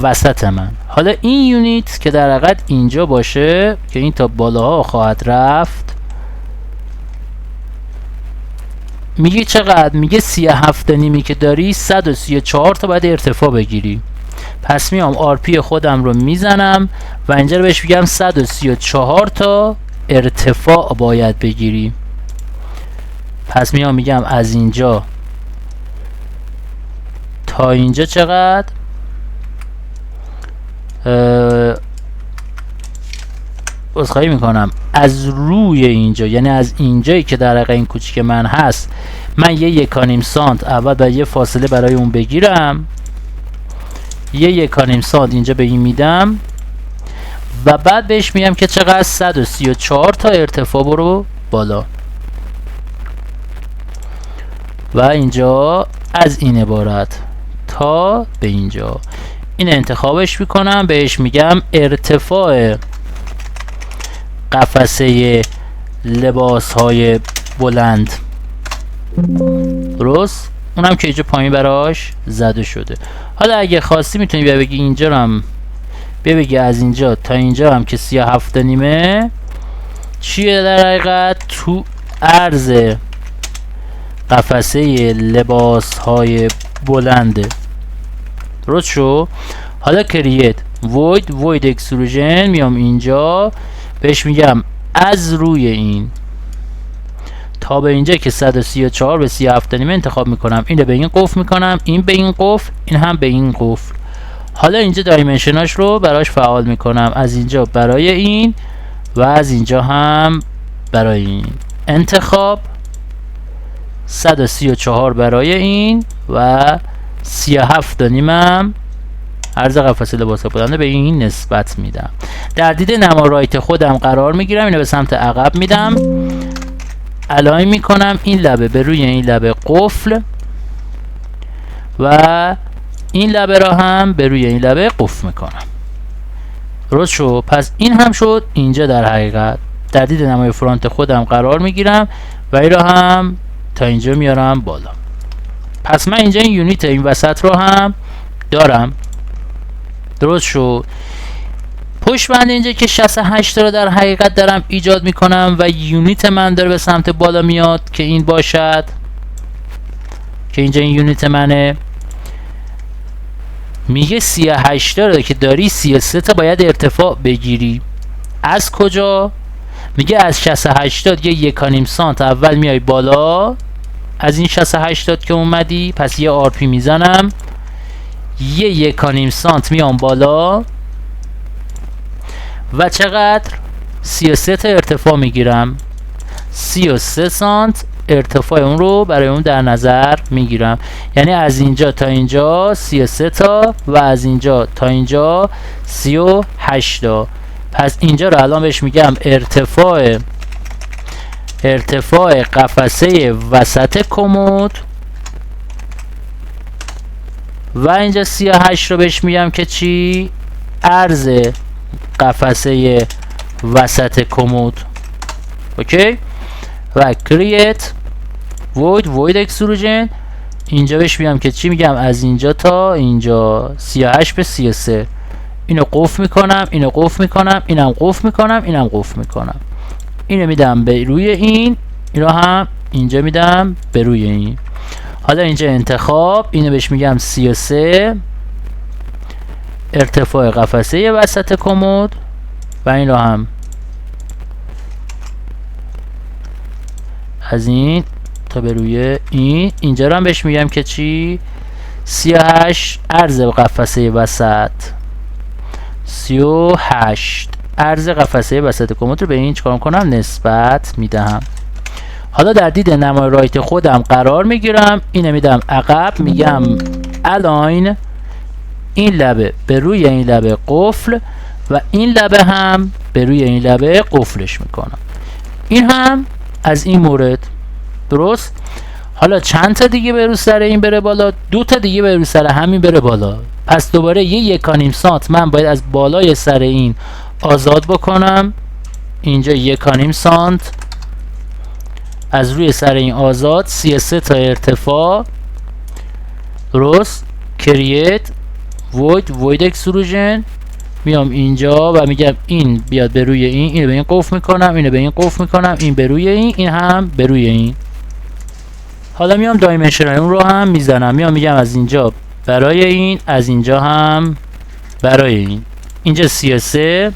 وسط من. حالا این یونیت که در حقیقت اینجا باشه که این تا بالاها خواهد رفت، میگه چقدر؟ میگه 37.5 که داری 134 تا باید ارتفاع بگیری. پس میام آرپی خودم رو میزنم و اینجا رو بهش میگم 134 تا ارتفاع باید بگیری. پس میام میگم از اینجا تا اینجا چقدر؟ عذرخواهی میکنم، از روی اینجا، یعنی از اینجایی که در حقیقت این کوچیک من هست، من یه 1.5 سانت اول باید یه فاصله برای اون بگیرم، یه 1.5 سانت اینجا به این میدم و بعد بهش میگم که چقدر؟ 134 تا ارتفاع برو بالا و اینجا از این عبارت تا به اینجا. این انتخابش میکنم، بهش میگم ارتفاع قفسه لباس های بلند. درست؟ اونم که اینجا پایین براش زده شده. حالا اگه خواستی میتونی بیا بگی اینجا رو هم بگی از اینجا تا اینجا هم که 37.5 چیه در حقیقت؟ تو عرض قفسه لباس های بلنده. درست شو؟ حالا کرییت void extrusion، میام اینجا بهش میگم از روی این تا به اینجا که 134 به 37 انتخاب میکنم. اینو به این قفل میکنم، این به این قفل، این هم به این قفل. حالا اینجا دایمنشناش رو براش فعال میکنم، از اینجا برای این و از اینجا هم برای این. انتخاب 134 برای این و 37 هم عرض قفسه لباس بلنده به این نسبت میدم. در دید نما رایت خودم قرار میگیرم، اینو به سمت عقب میدم، الاین میکنم، این لبه به روی این لبه قفل و این لبه را هم به روی این لبه قفل میکنم. درست شد؟ پس این هم شد. اینجا در حقیقت در دید نمای فرانت خودم قرار میگیرم و این را هم تا اینجا میارم بالا. پس من اینجا این یونیت این وسط رو هم دارم. درست شد؟ پشت بند اینجا که 68 رو در حقیقت دارم ایجاد میکنم و یونیت من داره به سمت بالا میاد که این باشد، که اینجا این یونیت منه. میگه 38 رو که داری 33 تا باید ارتفاع بگیری. از کجا؟ میگه از 68 یه 1.5 سانت اول میای بالا از این 68 که اومدی، پس یه آرپی میزنم، یه 1.5 سانت میام بالا و چقدر؟ 33 تا ارتفاع میگیرم. 33 سانت ارتفاع اون رو برای اون در نظر میگیرم. یعنی از اینجا تا اینجا 33 تا و از اینجا تا اینجا 38 تا. پس اینجا رو الان بهش میگم ارتفاع قفسه وسط کمد و اینجا 38 رو بهش میگم که چی؟ عرض قفسه وسط کمد. اوکی؟ و کریت void extrusion اینجا بهش میگم که چی؟ میگم از اینجا تا اینجا 38 به 33. اینو قفل میکنم، اینو قفل میکنم، اینم قفل میکنم، اینم قفل میکنم. اینو میدم به روی این، اینو هم اینجا میدم به روی این. حالا اینجا انتخاب، اینو بهش میگم 33 ارتفاع قفسه وسط کمد و این رو هم از این تا به روی این. اینجا رو هم بهش میگم که چی؟ 38 عرض قفسه وسط، 38 عرض قفسه وسط کمد رو به این چکار کنم؟ نسبت میدهم. حالا در دید نمای رایت خودم قرار میگیرم، اینو میدم عقب، میگم الاین، این لبه به روی این لبه قفل و این لبه هم به روی این لبه قفلش میکنم. این هم از این مورد. درست؟ حالا چند تا دیگه به رو سر این بره بالا؟ 2 تا دیگه به رو سر همین بره بالا. پس دوباره یه 1.5 سانت من باید از بالای سر این آزاد بکنم. اینجا 1.5 سانت از روی سر این آزاد، 33 تا ارتفاع. درست؟ کریت void extrusion میام اینجا و میگم این بیاد به روی این، اینو به این قفل میکنم، اینو به این قفل میکنم، این به روی این هم به روی این. حالا میام دایمنشن اون رو هم میزنم، میام میگم از اینجا برای این، از اینجا هم برای این. اینجا 33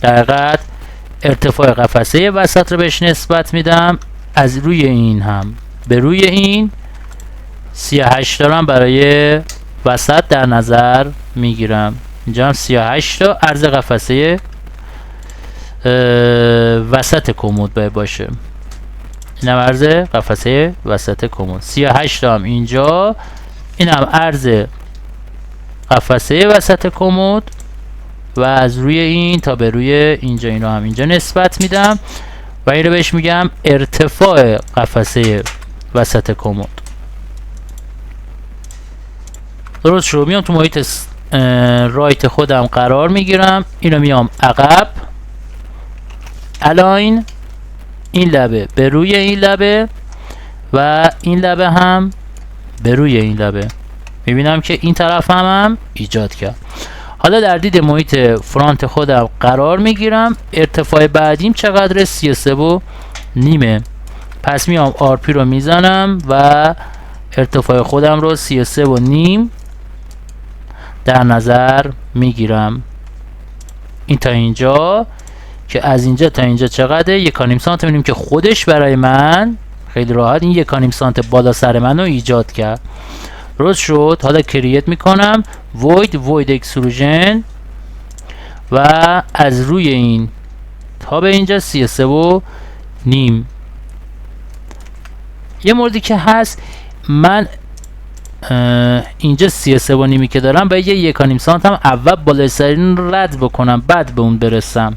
دقیقاً ارتفاع قفسه وسط رو بهش نسبت میدم، از روی این هم به روی این. 38 دارم برای وسط در نظر میگیرم. اینجا هم 38 تا عرض قفسه وسط کمد باید باشه. اینم عرض قفسه وسط کمد. 38 تا هم اینجا، اینم عرض قفسه وسط کمد و از روی این تا به روی اینجا، اینو هم اینجا نسبت میدم و این رو بهش میگم ارتفاع قفسه وسط کمد. درست شد؟ میام تو محیط رایت خودم قرار میگیرم، اینو میام عقب، الاین، این لبه به روی این لبه و این لبه هم به روی این لبه. میبینم که این طرف هم ایجاد کرد. حالا در دید محیط فرانت خودم قرار میگیرم، ارتفاع بعدیم چقدره؟ 33.5. پس میام آرپی رو میزنم و ارتفاع خودم رو 33.5 در نظر میگیرم. این تا اینجا که از اینجا تا اینجا چقدره؟ 1.5 سانت. می‌بینیم که خودش برای من خیلی راحت این 1.5 سانت بالا سر منو ایجاد کرد. درست شد. حالا کرییت میکنم void extrusion و از روی این تا به اینجا 33 و نیم. یه موردی که هست، من اینجا 33 و نیمی که دارم باید یه 1.5 سانت هم اول بالای سرین رد بکنم بعد به اون برسم.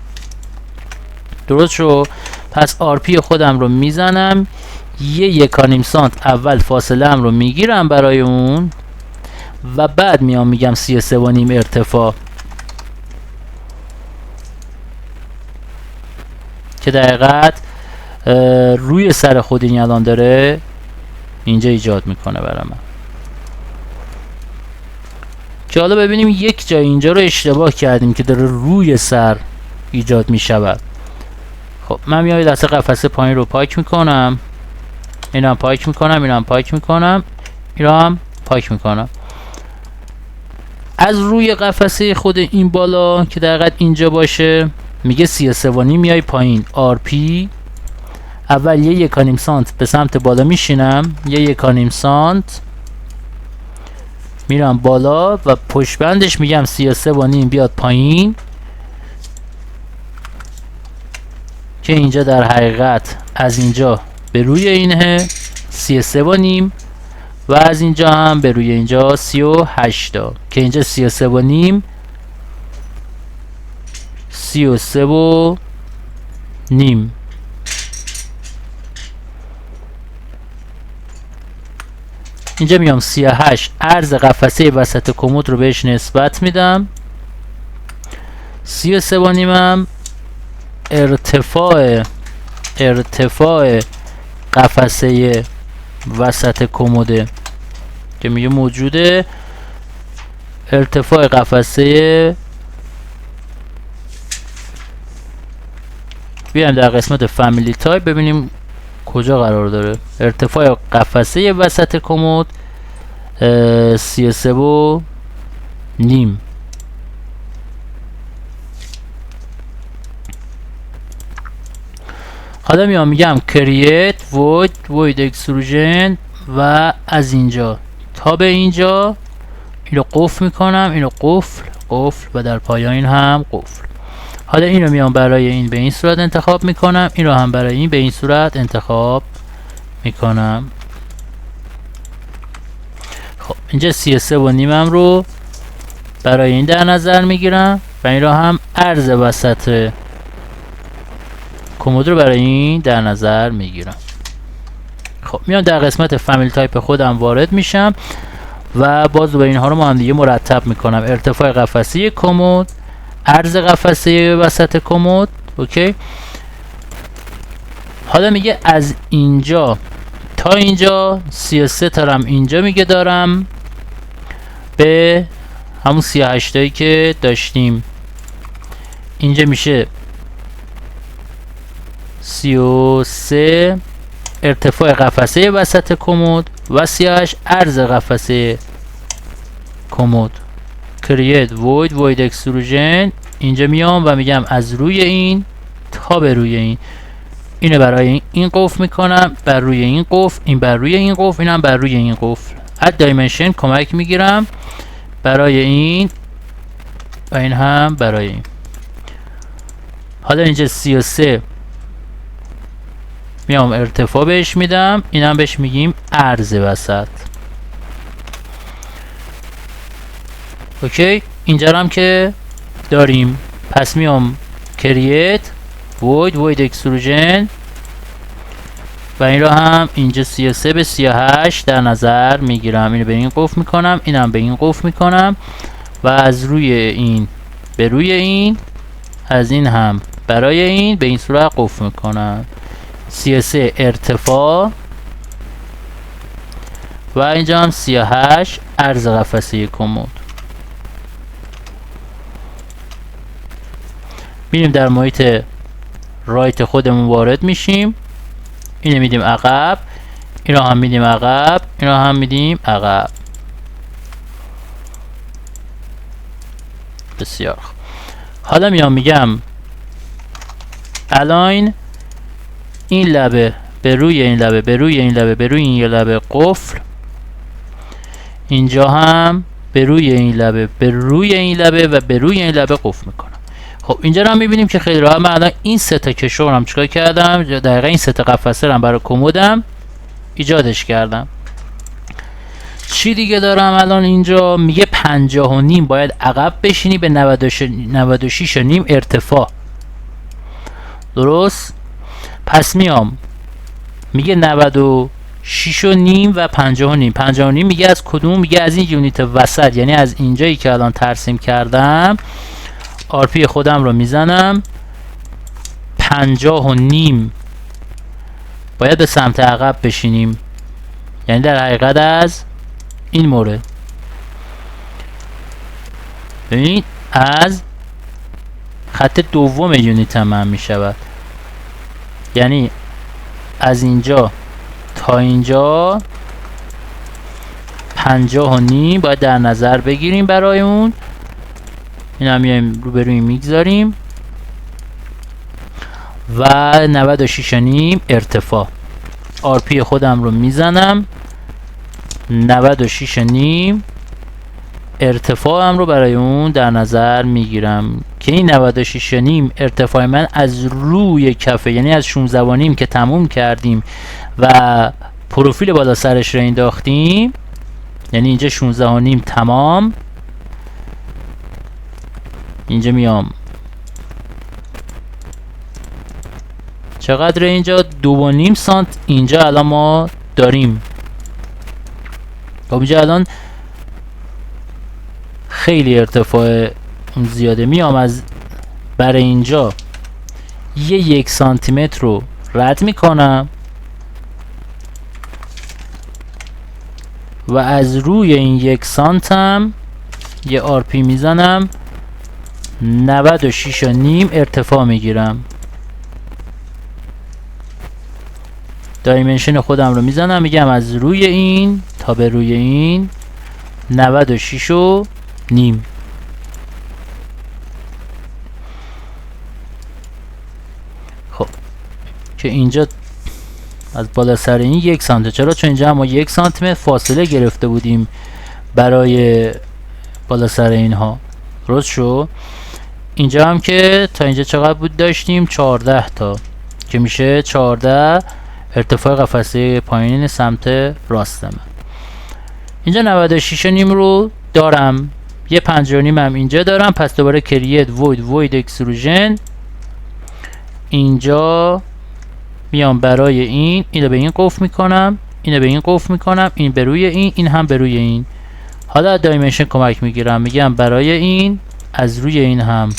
درست شد. پس RP خودم رو میزنم، یه 1.5 سانت اول فاصله هم رو میگیرم برای اون و بعد میام میگم 33 و نیم ارتفاع که دقیقاً روی سر خود این الان داره اینجا ایجاد میکنه برای من. که حالا ببینیم یک جای اینجا رو اشتباه کردیم که داره روی سر ایجاد میشود. خب من میام دسته قفسه پایین رو پاک میکنم، اینا هم پاک میکنم، اینا هم پاک میکنم، اینا هم پاک میکنم. از روی قفسه خود این بالا که دقیقاً اینجا باشه میگه 33 و نیم میای پایین. RP اول یه 1.5 سانت به سمت بالا میشینم، یه 1.5 سانت میرم بالا و پشت بندش میگم 33 و نیم بیاد پایین که اینجا در حقیقت از اینجا به روی اینه 33 و نیم و از اینجا هم به روی اینجا 38 که اینجا 33 و نیم 33 و نیم. اینجا میام 38 عرض قفسه وسط کمد رو بهش نسبت میدم، 33 و نیمم ارتفاع قفسه وسط کموده که میگه موجوده. ارتفاع قفسه بیایم در قسمت فامیلی تایپ ببینیم کجا قرار داره. ارتفاع قفسه وسط کمد 33 و نیم. حالا میام میگم create void extrusion و از اینجا تا به اینجا اینو قفل میکنم، اینو قفل و در پایین هم قفل. حالا اینو میام برای این به این صورت انتخاب میکنم، اینو هم برای این به این صورت انتخاب میکنم. خب اینجا 33 و نیمم رو برای این در نظر میگیرم و این رو هم عرض وسط کمد رو برای این در نظر میگیرم. خب میام در قسمت فامیلی تایپ خودم وارد میشم و باز به اینها رو ما هم دیگه مرتب میکنم. ارتفاع قفسه کمد، عرض قفسه وسط کمد. اوکی. حالا میگه از اینجا تا اینجا 33 تارم اینجا میگه دارم به همون 38 تایی که داشتیم. اینجا میشه 33 ارتفاع قفسه وسط کمد و 38 عرض قفسه کمد. create void extrusion. اینجا میام و میگم از روی این تا به روی این، اینو برای این قفل میکنم، بر روی این قفل، این بر روی این قفل، اینم بر روی این قفل. از دایمنشن کمک میگیرم برای این و این هم برای این. حالا اینجا 33 میام ارتفاع بهش میدم، اینم بهش میگیم عرض وسط. اوکی. اینجا هم که داریم. پس میام create void extrusion و این رو هم اینجا 33 به 38 در نظر میگیرم. اینو به این قفل میکنم، اینم به این قفل میکنم و از روی این به روی این، از این هم برای این به این صورت قفل میکنم. 33 ارتفاع و اینجا هم 38 عرض قفسه کمد. میریم در محیط رایت خودمون وارد میشیم، اینو میدیم عقب، اینو هم میدیم عقب، اینو هم میدیم عقب. بسیار. حالا میام میگم الاین این لبه به روی این لبه، به روی این لبه، به روی این لبه قفل. اینجا هم به روی این لبه، به روی این لبه و به روی این لبه قفل میکنم. خب اینجا رو هم میبینیم که خیلی راحت من الان این سه تا کشو هم چیکار کردم، دقیقا این سه تا قفسه رو برای کمدم ایجادش کردم. چی دیگه دارم الان اینجا؟ میگه 50.5 باید عقب بشینی به 96.5 ارتفاع. درست؟ پس میام میگه 96.5 و 50.5. 50.5 میگه از کدوم؟ میگه از این یونیت وسط، یعنی از اینجایی که الان ترسیم کردم آرپی خودم رو میزنم 50.5 باید به سمت عقب بشینیم، یعنی در حقیقت از این مورد ببینید از خط دوم یونیت هم میشود، یعنی از اینجا تا اینجا 50.5 باید در نظر بگیریم برای اون. این هم میایم روبروی میگذاریم و 96.5 ارتفاع. آرپی خودم رو میزنم 96.5 ارتفاعم رو برای اون در نظر میگیرم که این 96.5 ارتفاع من از روی کفه، یعنی از 16.5 که تموم کردیم و پروفیل بالا سرش رو انداختیم، یعنی اینجا 16.5 تمام. اینجا میام چقدر اینجا 2.5 سانت اینجا الان ما داریم. خب اینجا الان خیلی ارتفاع زیاده. میام از برای اینجا یه 1 سانتی متر رو رد میکنم و از روی این 1 سانتم یه آرپی میزنم 96.5 ارتفاع میگیرم. دایمنشن خودم رو میزنم میگم از روی این تا به روی این 96.5. خب که اینجا از بالا سر این 1 سانت، چرا؟ چون اینجا ما 1 سانتی متر فاصله گرفته بودیم برای بالا سر اینها. درست شو؟ اینجا هم که تا اینجا چقدر بود داشتیم؟ 14 تا که میشه 14 ارتفاع قفسه پایین سمت راست من. اینجا 96.5 رو دارم، یه 50.5 هم اینجا دارم. پس دوباره کریت void اکستروژن. اینجا میام برای اینو به این قفل میکنم، اینو به این قفل میکنم، این به روی این هم به روی این. حالا دایمنشن کمک میگیرم میگم برای این از روی این هم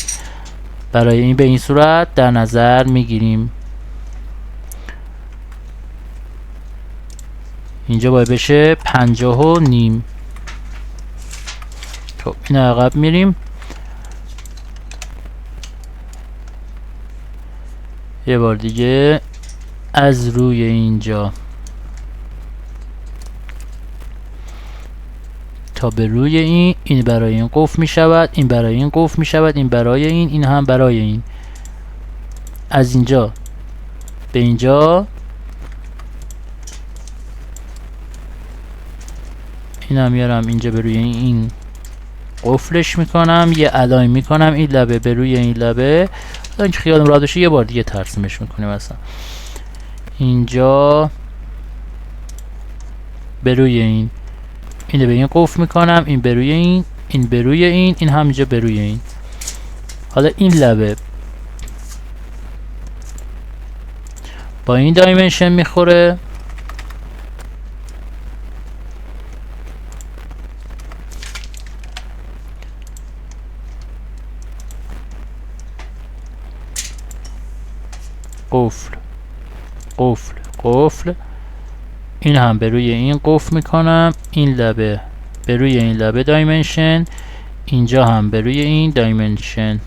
برای این به این صورت در نظر میگیریم. اینجا باید بشه 50.5. خب این عقب میریم، یه بار دیگه از روی اینجا تا به روی این برای این قفل می شود، این برای این قفل می شود، این برای این هم برای این. از اینجا به اینجا این هم میارم اینجا به روی این قفلش میکنم، یه الاین میکنم این لبه به روی این لبه. اینکه خیالم راحت بشه یه بار دیگه ترسیمش میکنیم. مثلا اینجا به روی این اینو به این قفل میکنم، این به روی این به روی این هم اینجا به روی این. حالا این لبه با این دایمنشن میخوره، قفل قفل قفل. این هم به روی این قفل میکنم، این لبه به روی این لبه دایمنشن، اینجا هم به روی این دایمنشن.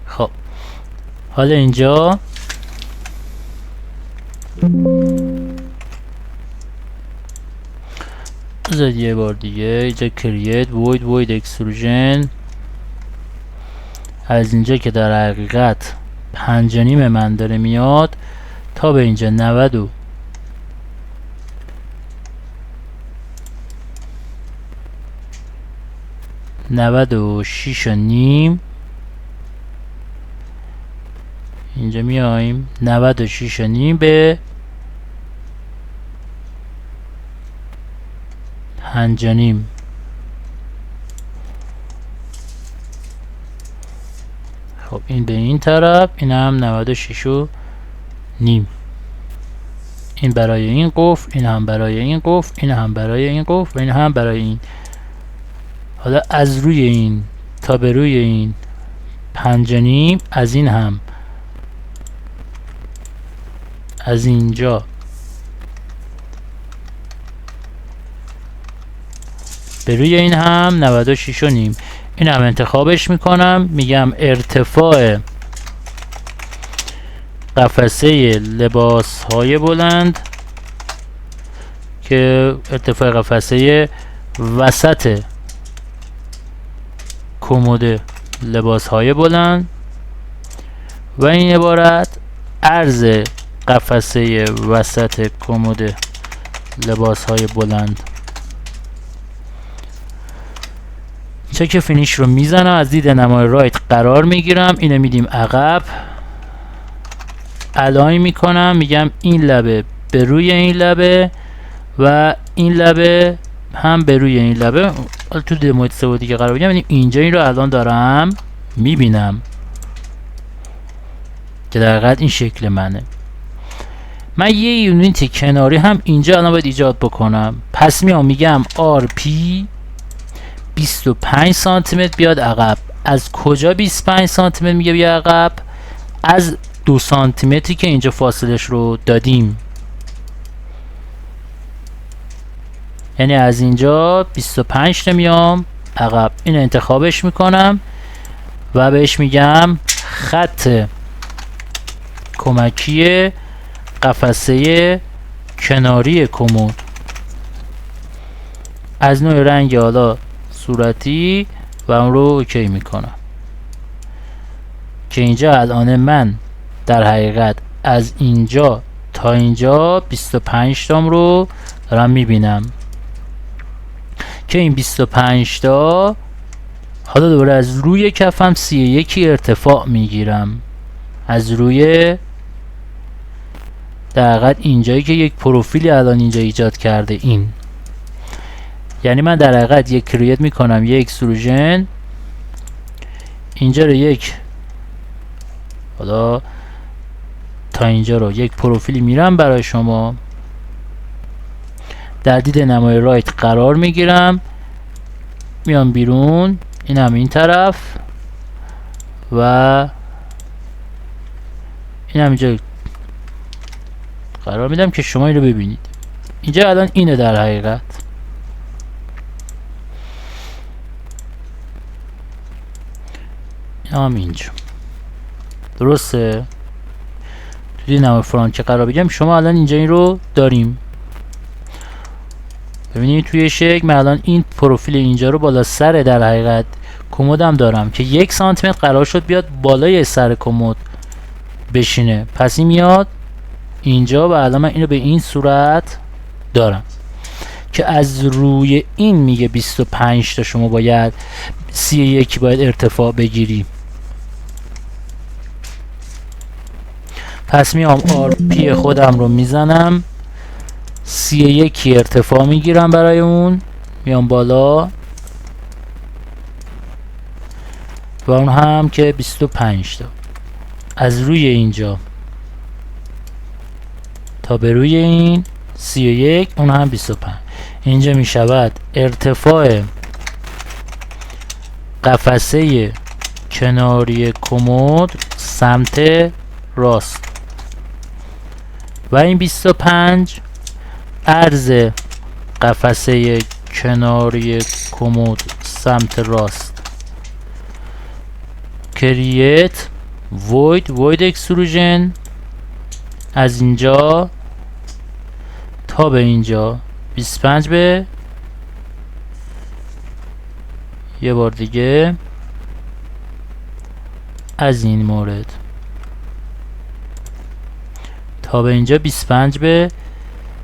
خب حالا اینجا بذارید یه بار دیگه اینجا create void extrusion از اینجا که در حقیقت 5.5 من داره میاد تا به اینجا 96.5 اینجا میایم 96.5 به 5.5. خب این به این طرف، این هم 96.5. این برای این قفل، این هم برای این قفل، این هم برای این قفل و این هم برای این. حالا از روی این تا به روی این 5.5، از این هم از اینجا به روی این هم 96.5. این هم انتخابش میکنم، میگم ارتفاع قفسه لباس های بلند، که ارتفاع قفسه وسط کمد لباس های بلند و این عبارت عرض قفسه وسط کمد لباس های بلند. چک فینیش رو میزنم، از دید نمای رایت قرار میگیرم، اینو میدیم عقب، الاین میکنم، میگم این لبه به روی این لبه و این لبه هم به روی این لبه. تو دمو استفاده که قرار بگم اینجا این رو الان دارم میبینم که در حقیقت این شکل منه. من یه یونیت کناری هم اینجا الان باید ایجاد بکنم، پس میام میگم RP 25 سانتی متر بیاد عقب. از کجا 25 سانتی متر میگه بیاد عقب؟ از 2 سانتی متری که اینجا فاصلش رو دادیم، یعنی از اینجا 25 میام عقب. این انتخابش میکنم و بهش میگم خط کمکی قفسه کناری کمد. از نوع رنگ حالا صورتی و اون رو اوکی میکنم که اینجا الان من در حقیقت از اینجا تا اینجا 25 تام رو دارم میبینم که این 25 تا حالا دوباره از روی کفم 31 ارتفاع میگیرم، از روی در حقیقت اینجایی که یک پروفیلی الان اینجا ایجاد کرده. این یعنی من در حقیقت یک کریت میکنم، یک اکستروژن اینجا رو یک، حالا تا اینجا رو یک پروفیلی میرم برای شما، در دید نمای رایت قرار میگیرم، میام بیرون، این هم این طرف و این هم اینجا قرار میدم که شما این رو ببینید. اینجا الان اینه در حقیقت. هم اینجا درسته. توی نمای فرانت که قرار بگم شما الان اینجا این رو داریم. ببینید توی شکل من الان این پروفیل اینجا رو بالا سر در حقیقت کمدم دارم که 1 سانتی متر قرار شد بیاد بالای سر کمد بشینه، پس این میاد اینجا و الان من اینو به این صورت دارم که از روی این میگه 25 تا شما باید 31 باید ارتفاع بگیری. پس میام RP خودم رو میزنم، 31 ارتفاع میگیرم برای اون، میام بالا و اون هم که 25 تا از روی اینجا تا به روی این 31، اون هم 25. اینجا میشود ارتفاع قفسه کناری کمد سمت راست و این 25 عرض قفسه کناری کمد سمت راست. کریت void extrusion از اینجا تا به اینجا 25 به یه بار دیگه از این مورد تا به اینجا 25 به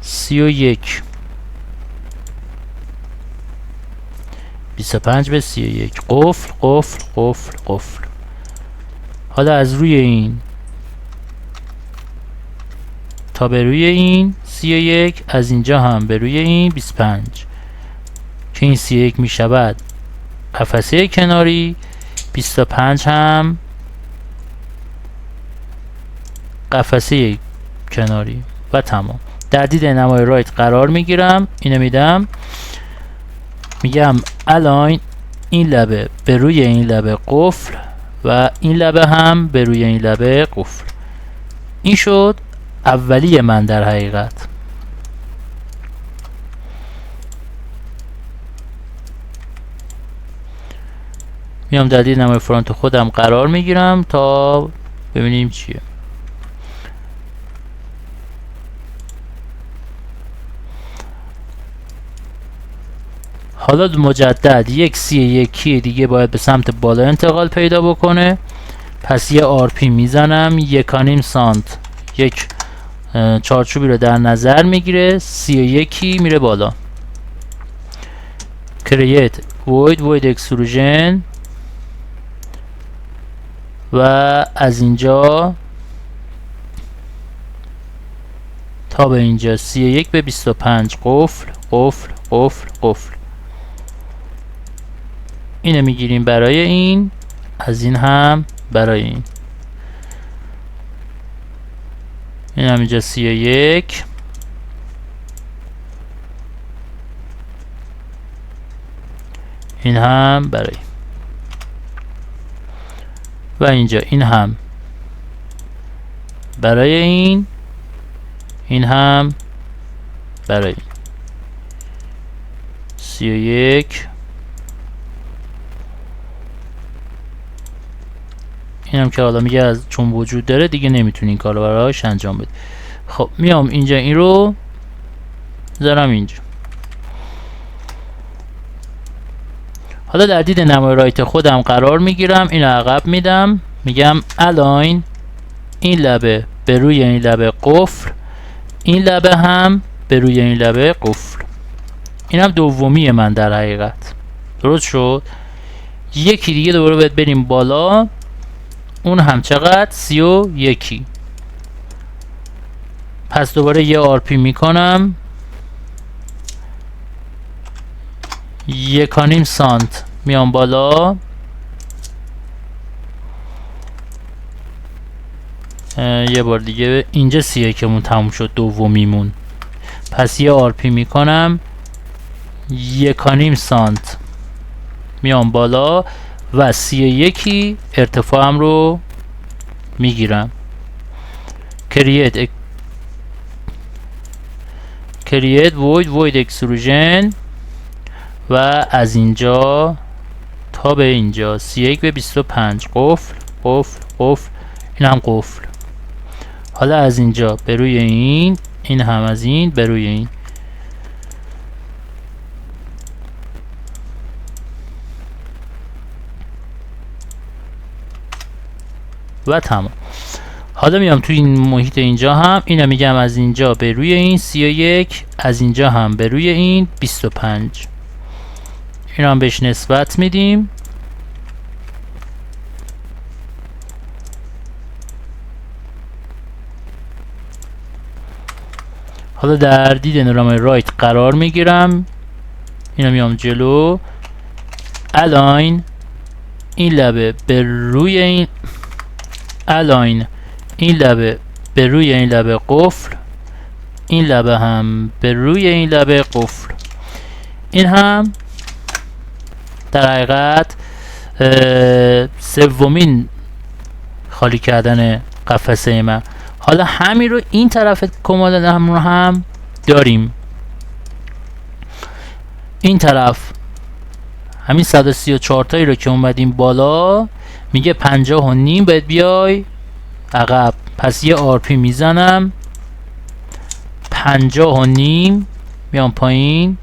31 25 به 31 قفل قفل قفل قفل. حالا از روی این تا به روی این 31 از اینجا هم به روی این 25 که این 31 می شود قفسه کناری، 25 هم قفسه کناری و تمام. در دید نمای رایت قرار می گیرم، اینو میدم، میگم الاین این لبه به روی این لبه قفل و این لبه هم به روی این لبه قفل. این شد اولی من در حقیقت. میام در دید نمای فرانت خودم قرار میگیرم تا ببینیم چیه. حالا مجدد یک سی یکی دیگه باید به سمت بالا انتقال پیدا بکنه. پس یه آرپی میزنم، 1.5 سانت یک چارچوبی رو در نظر میگیره، 31 میره بالا. create void extrusion و از اینجا تا به اینجا 31 به 25 قفل قفل قفل قفل. اینو میگیریم برای این، از این هم برای این. این هم اینجا 31 این هم برای و اینجا این هم برای این، این هم برای این. 31 این هم که حالا میگه از چون وجود داره دیگه نمیتونی این کار رو براش انجام بده. خب میام اینجا این رو زارم اینجا. حالا در دید نمای رایت خودم قرار میگیرم، اینو عقب میدم، میگم الاین این لبه به روی این لبه قفل، این لبه هم به روی این لبه قفل. این هم دومی من در حقیقت. درست شد. یکی دیگه دوباره باید بریم بالا، اون هم چقدر؟ 31. پس دوباره یه آرپی میکنم، 1.5 سانت میام بالا، یه بار دیگه اینجا 31 مون تموم شد، دومیمون. پس یه آرپی میکنم، 1.5 سانت میام بالا و 31 ارتفاعم رو میگیرم. create void extrusion و از اینجا تا به اینجا 31 به 25 قفل قفل قفل، این هم قفل. حالا از اینجا به روی این، این هم از این به روی این. و تمام. حالا میام توی این محیط اینجا هم اینو میگم از اینجا به روی این 31، از اینجا هم به روی این 25. این هم بهش نسبت میدیم. حالا در دید نمای رایت قرار میگیرم، اینو میام جلو، الاین این لبه به روی این، الاین این لبه به روی این لبه قفل، این لبه هم به روی این لبه قفل. این هم در حقیقت سومین خالی کردن قفسه من. حالا همین رو این طرف کماد هم داریم. این طرف همین 134 تایی رو که اومدیم بالا، میگه 50.5 باید بیای عقب. پس یه آرپی میزنم، 50.5 میام پایین،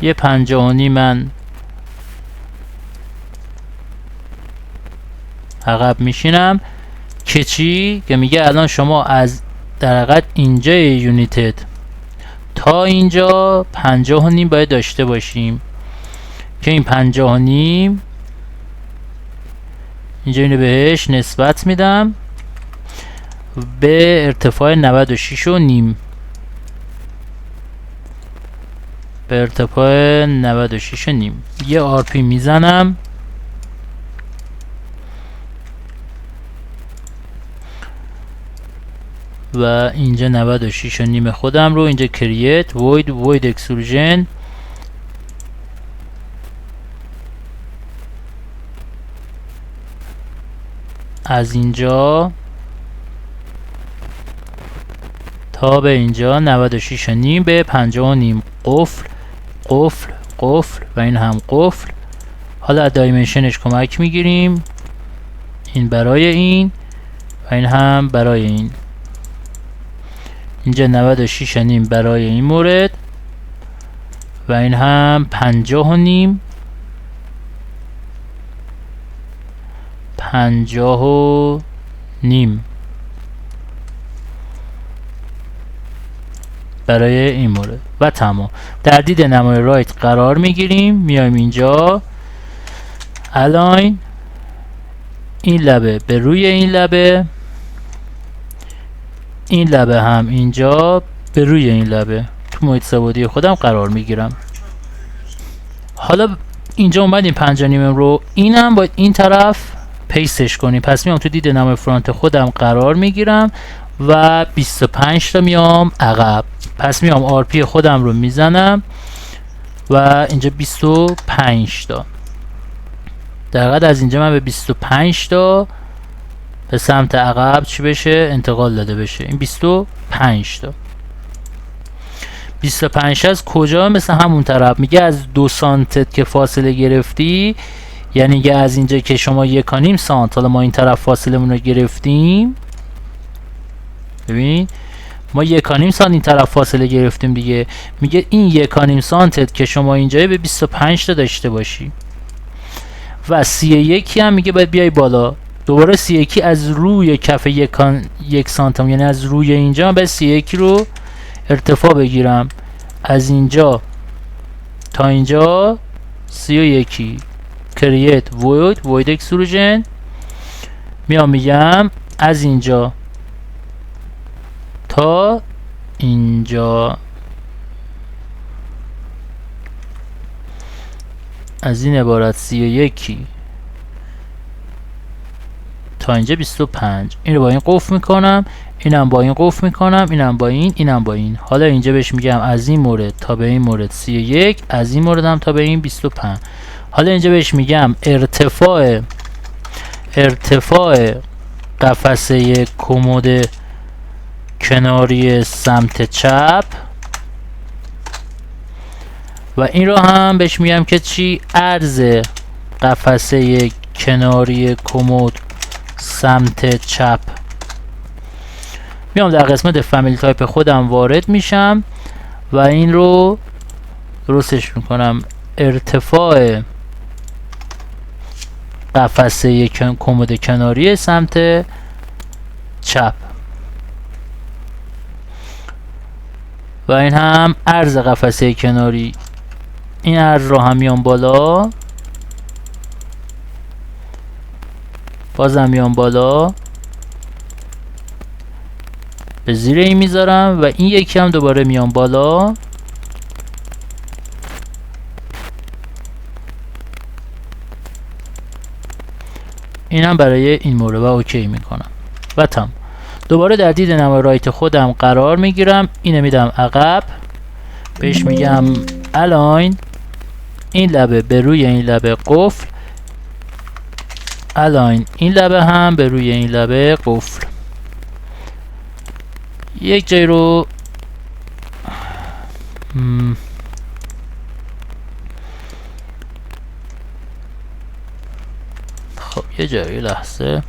یه 50 من عقب میشینم که چی؟ که میگه الان شما از در حقیقت اینجا یونیتد تا اینجا 50.5 باید داشته باشیم که این 50.5 اینجا اینو بهش نسبت میدم به ارتفاع 96.5 به ارتفاع 96.5 یه RP میزنم و اینجا 96.5 خودم رو اینجا کریت void exclusion از اینجا تا به اینجا 96.5 به 50.5 قفل و این هم قفل. حالا دایمنشنش کمک میگیریم، این برای این و این هم برای این. اینجا 96.5 برای این مورد و این هم 50.5 برای این مورد و تمام. در دید نمای رایت قرار میگیریم، میایم اینجا الاین این لبه به روی این لبه، این لبه هم اینجا به روی این لبه، تو محیط سه‌بعدی خودم قرار میگیرم. حالا اینجا اومدیم 5.5 رو اینم باید این طرف پیستش کنیم. پس میام تو دید نمای فرانت خودم قرار میگیرم و 25 تا میام عقب. پس میام RP خودم رو میزنم و اینجا 25 تا. در حقیقت از اینجا من به 25 تا به سمت عقب چی بشه؟ انتقال داده بشه. این 25 تا 25 از کجا؟ مثل همون طرف میگه از 2 سانت که فاصله گرفتی، یعنی که از اینجا که شما 1.5 سانت، حالا ما این طرف فاصله مون رو گرفتیم، ببین ما 1.5 سانت این طرف فاصله گرفتیم دیگه، میگه این 1.5 سانت که شما اینجا به 25 تا داشته باشی و 31 هم میگه باید بیای بالا. دوباره 31 از روی کف 1 سانت، یعنی از روی اینجا باید 31 رو ارتفاع بگیرم، از اینجا تا اینجا 31 create void exclusion. میام میگم از اینجا تا اینجا، از این عبارت 31 تا اینجا 25. این رو با این قفل میکنم، اینم با این قفل میکنم، اینم با این، اینم با این. حالا اینجا بهش میگم از این مورد تا به این مورد 31، از این مورد هم تا به این 25. حالا اینجا بهش میگم ارتفاع قفسه کمد کناری سمت چپ و این رو هم بهش میگم که چی؟ عرض قفسه کناری کمد سمت چپ. میام در قسمت فامیلی تایپ خودم وارد میشم و این رو درستش میکنم. ارتفاع قفسه کمد کناری سمت چپ و این هم عرض قفسه کناری. این عرض رو هم میام بالا، بازم میام بالا، به زیر این میذارم و این یکی هم دوباره میام بالا، این هم برای این مورد و اوکی میکنم و تمام. دوباره در دید نمای رایت خودم قرار میگیرم، اینو میدم عقب، بهش میگم الاین این لبه به روی این لبه قفل، الاین این لبه هم به روی این لبه قفل. یک جای رو خب یه جایی لحظه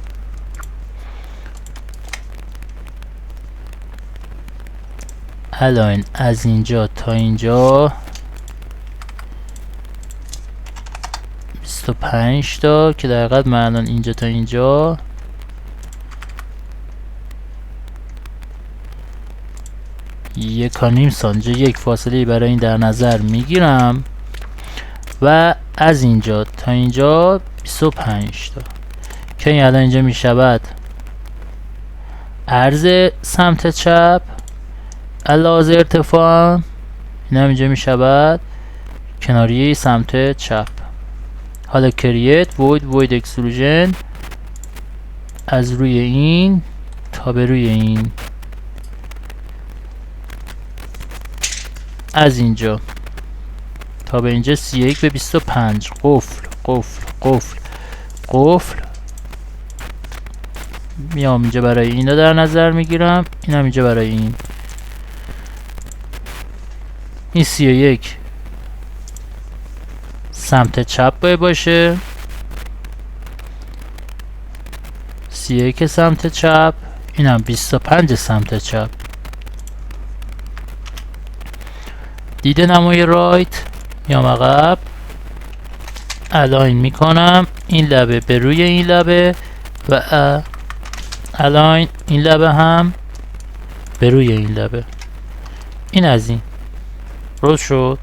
الاین از اینجا تا اینجا 25 تا که در حقیقت من الان اینجا تا اینجا یک و نیم سانتی، یک فاصله برای این در نظر میگیرم و از اینجا تا اینجا 25 تا که این الان اینجا میشود عرض سمت چپ علاوه ارتفاع، این هم اینجا میشود کناری سمت چپ. حالا کریت void اکسکلوژن از روی این تا به روی این، از اینجا تا به اینجا 31 به 25 قفل قفل قفل قفل. میام اینجا برای این رو در نظر میگیرم، این هم اینجا برای این 31 سمت چپ باید باشه، 31 سمت چپ، این هم 25 سمت چپ. دیده نمای رایت یا عقب الاین میکنم، این لبه به روی این لبه و الاین این لبه هم به روی این لبه. این از این روز شد.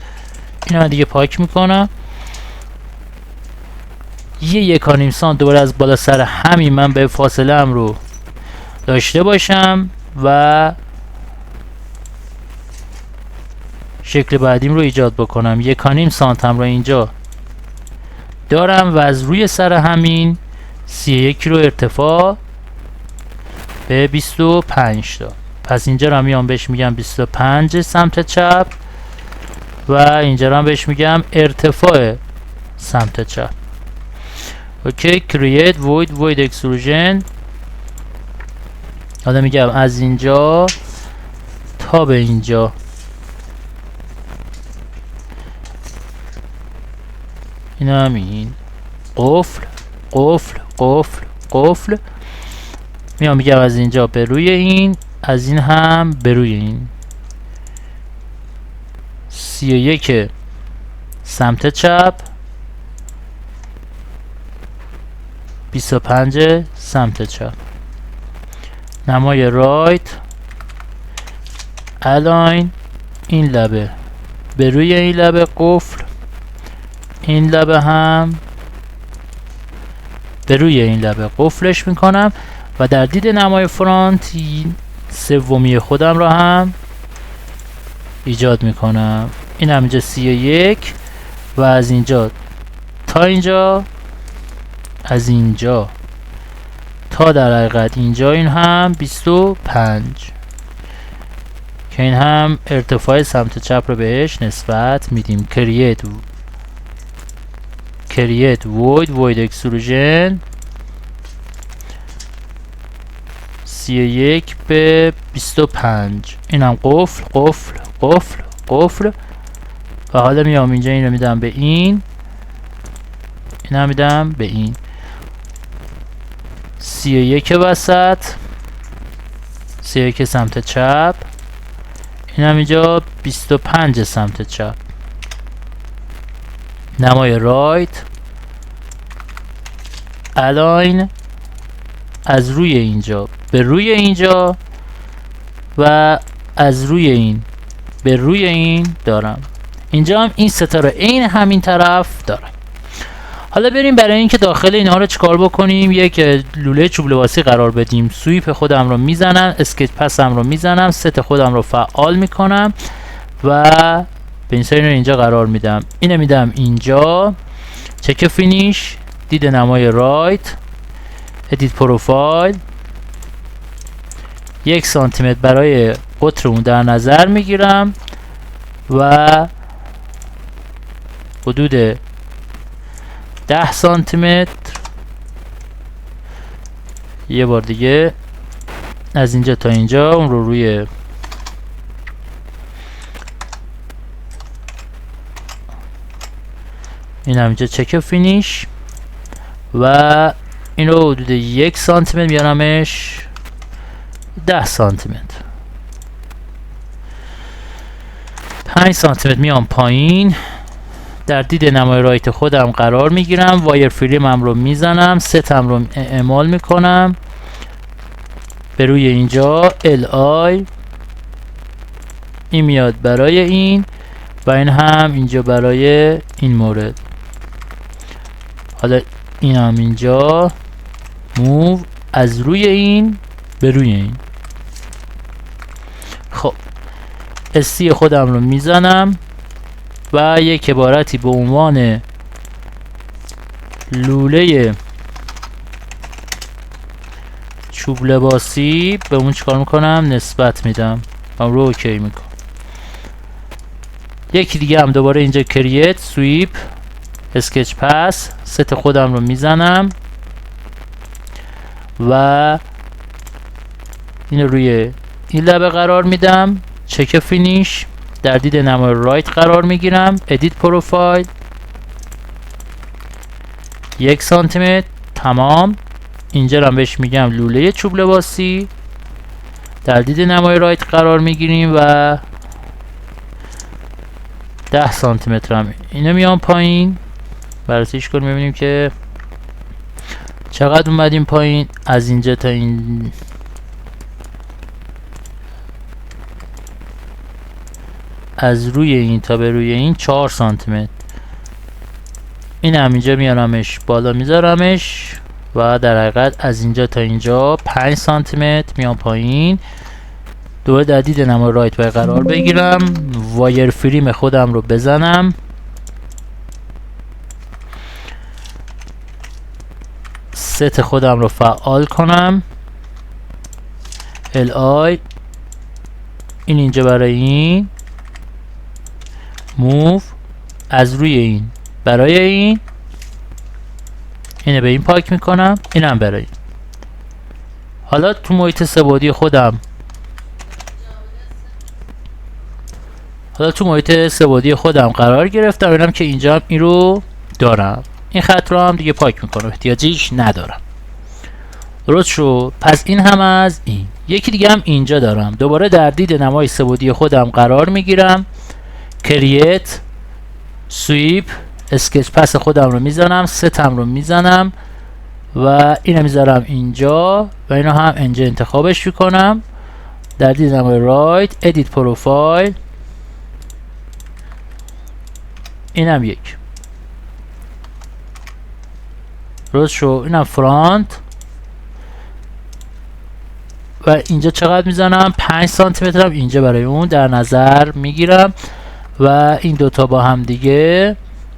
این هم دیگه پاک میکنم. یک و نیم سانت دوباره از بالا سر همین من به فاصله ام رو داشته باشم و شکل بعدیم رو ایجاد بکنم. یک و نیم سانت هم رو اینجا دارم و از روی سر همین 31 رو ارتفاع به 25 تا. پس اینجا رو میام بهش میگم 25 سمت چپ و اینجا رو هم بهش میگم ارتفاع سمت چپ. اوکی، create void exclusion. حالا میگم از اینجا تا به اینجا این هم این قفل قفل قفل قفل. میام میگم از اینجا به روی این، از این هم به روی این. 31 سمت چپ، 25 سمت چپ. نمای رایت الاین این لبه به روی این لبه قفل، این لبه هم به روی این لبه قفلش میکنم و در دید نمای فرانت سومی خودم را هم ایجاد میکنم. این هم اینجا 31 و از اینجا تا اینجا، از اینجا تا در حقیقت اینجا این هم 25 که این هم ارتفاع سمت چپ رو بهش نسبت میدیم. create void exclusion 31 به 25. این هم قفل قفل قفل قفل و حالا میام اینجا این رو میدم به این هم میدم به این. 31 وسط، 31 سمت چپ، این هم اینجا 25 سمت چپ. نمای رایت الاین از روی اینجا به روی اینجا و از روی این به روی این دارم. اینجا هم این ستا رو عین همین طرف دارم. حالا بریم برای اینکه داخل اینها رو چیکار بکنیم. یک لوله چوب لباسی قرار بدیم. سویپ خودم رو میزنم، اسکیچ پسم رو میزنم، ست خودم رو فعال میکنم و پنسل رو اینجا قرار میدم. اینو میدم اینجا. چک فینیش، دید نمای رایت، ادیت پروفایل، 1 سانتی متر برای قطر اون در نظر میگیرم و حدود 10 سانتی متر یه بار دیگه از اینجا تا اینجا اون رو روی این هم اینجا چک فینیش و این رو حدود 1 سانتی متر میارمش 10 سانتی متر. 5 سانتی متر میام پایین در دید نمای رایت خودم قرار میگیرم، وایر فریمم رو میزنم، ستم رو اعمال میکنم به روی اینجا LI، این میاد برای این و این هم اینجا برای این مورد. حالا این هم اینجا موو از روی این به روی این. خب استی خودم رو میزنم و یک عبارتی به عنوان لوله چوب لباسی به اون چکار میکنم؟ نسبت میدم و رو اوکی میکنم. یکی دیگه هم دوباره اینجا کریت سویپ اسکچ پس ست خودم رو میزنم و اینو روی این لبه قرار میدم، چک فینیش در دید نمای رایت قرار میگیرم، ادیت پروفایل 1 سانتی متر تمام. اینجا هم بهش میگم لوله چوب لباسی، در دید نمای رایت قرار میگیریم و 10 سانتی متر هم اینو میام پایین، بررسیش کنیم ببینیم که چقدر اومدیم پایین. از اینجا تا این از روی این تا به روی این 4 سانتی متر. این هم اینجا میارمش بالا میذارمش و در حقیقت از اینجا تا اینجا 5 سانتی متر میام پایین. دوباره در دید نمای رایت باید قرار بگیرم، وایر فریم خودم رو بزنم، ست خودم رو فعال کنم، LI این اینجا برای این موو از روی این برای این، اینه به این پاک میکنم، اینم برای این. حالا تو محیط سه‌بعدی خودم قرار گرفتم، ببینم که اینجا هم این رو دارم، این خط رو هم دیگه پاک میکنم، احتیاجیش ندارم. درست شد؟ پس این هم از این. یکی دیگه هم اینجا دارم، دوباره در دید نمای سه‌بعدی خودم قرار میگیرم، کریت سویپ اسکچ پس خودم رو میزنم، ستم رو میزنم و اینو میذارم اینجا و اینو هم اینجا انتخابش میکنم، در دید نمای رایت ادیت پروفایل، اینم یک. درست شو؟ اینم فرانت و اینجا چقدر میزنم؟ 5 سانتی متر هم اینجا برای اون در نظر میگیرم و این دوتا با هم دیگه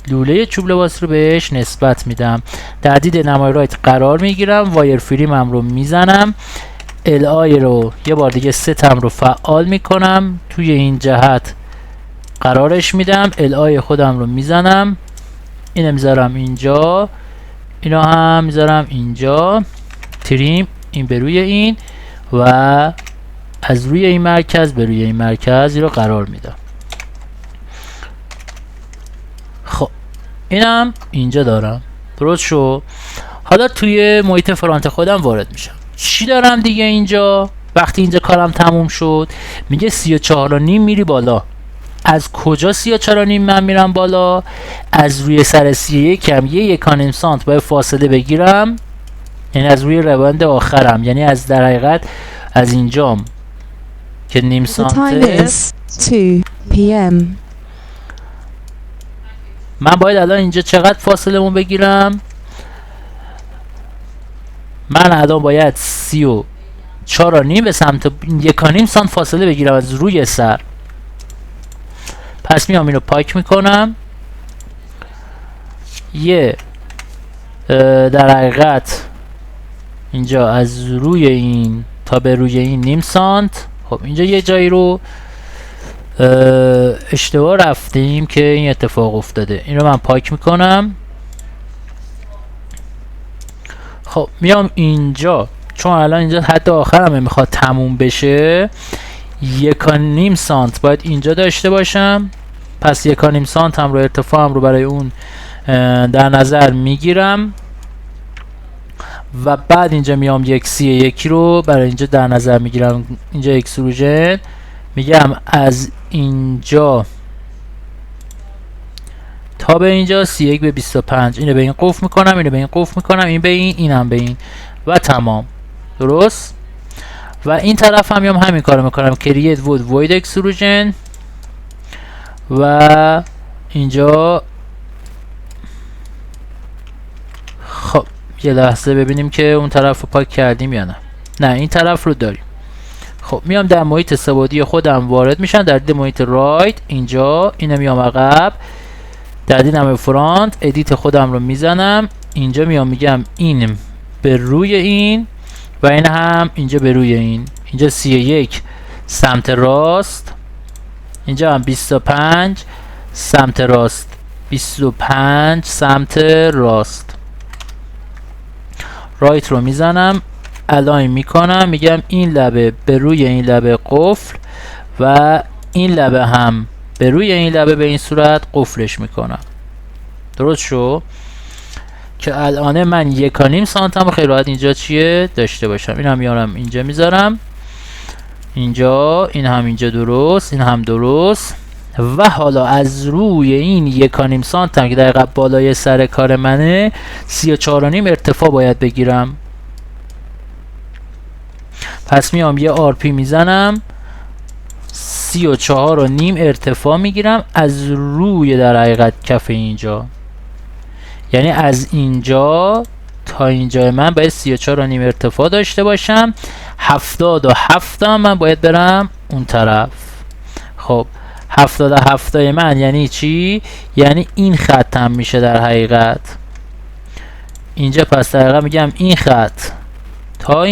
لوله چوب لباس رو بهش نسبت میدم، در دید نمای رایت قرار میگیرم، وایر فریمم رو میزنم، LI رو یه بار دیگه ستم رو فعال میکنم، توی این جهت قرارش میدم، LI خودم رو میزنم، اینو میذارم اینجا، اینو هم میذارم اینجا، تریم این به روی این و از روی این مرکز به روی این مرکز رو قرار میدم. خب اینم اینجا دارم. درست شو؟ حالا توی محیط فرانت خودم وارد میشم. چی دارم دیگه اینجا؟ وقتی اینجا کارم تموم شد میگه 34.5 میری بالا. از کجا 34.5 من میرم بالا؟ از روی سر 31 هم یه 1.5 سانت باید فاصله بگیرم، یعنی از روی روند آخرم، یعنی از در حقیقت از اینجام که نیم سانته 2 PM. من باید الان اینجا چقدر فاصله مون بگیرم؟ من الان باید 34.5 به سمت 1.5 سانت فاصله بگیرم از روی سر. پس میام اینو پاک میکنم، یه در حقیقت اینجا از روی این تا به روی این نیم سانت. خب اینجا یه جایی رو اشتباه رفتیم که این اتفاق افتاده، این رو من پاک میکنم. خب میام اینجا، چون الان اینجا حد آخرم میخواد تموم بشه، 1.5 سانت باید اینجا داشته باشم، پس 1.5 سانت هم رو ارتفاعم رو برای اون در نظر میگیرم و بعد اینجا میام 1/31 رو برای اینجا در نظر میگیرم، اینجا اکسروژن میگم از اینجا تا به اینجا 31 به 25. اینو به این قفل میکنم، اینو به این قفل میکنم، این به این، اینم به این و تمام. درست. و این طرف هم همین کارو میکنم، create void extrusion و اینجا. خب یه لحظه ببینیم که اون طرف رو پاک کردیم یا نه. نه این طرف رو داریم. خب میام در محیط سه‌بعدی خودم وارد میشم، در دید محیط رایت اینجا، اینو میام عقب، در دید فرانت ادیت خودم رو میزنم، اینجا میام میگم این به روی این و این هم اینجا به روی این. اینجا 31 سمت راست، اینجا هم 25 سمت راست، 25 سمت راست. رایت رو میزنم، الاین میکنم، میگم این لبه به روی این لبه قفل و این لبه هم به روی این لبه به این صورت قفلش میکنم. درست شو که الان من 1.5 سانتم خیلی راحت اینجا چیه داشته باشم. این هم میارم اینجا میذارم، اینجا، این هم اینجا درست، این هم درست. و حالا از روی این 1.5 سانتم که دقیقا بالای سر کار منه 34.5 ارتفاع باید بگیرم. پس میام یه RP میزنم، 34.5 ارتفاع میگیرم از روی در حقیقت کف اینجا. یعنی از اینجا تا اینجا من باید 34.5 ارتفاع داشته باشم. 77 هم من باید برم اون طرف. خب 77 من یعنی چی؟ یعنی این خطم میشه در حقیقت اینجا. پس در حقیقت میگم این خط تا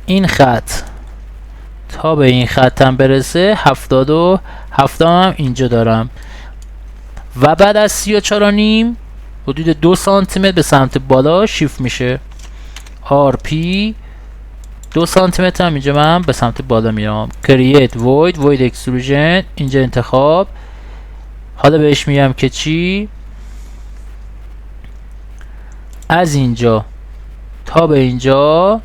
این خط تا به این خطم برسه 77 هم اینجا دارم. و بعد از 34.5 حدود 2 سانتی متر به سمت بالا شیفت میشه. RP 2 سانتی متر هم اینجا من به سمت بالا میام. create void extrusion اینجا انتخاب. حالا بهش میگم که چی؟ از اینجا تا به اینجا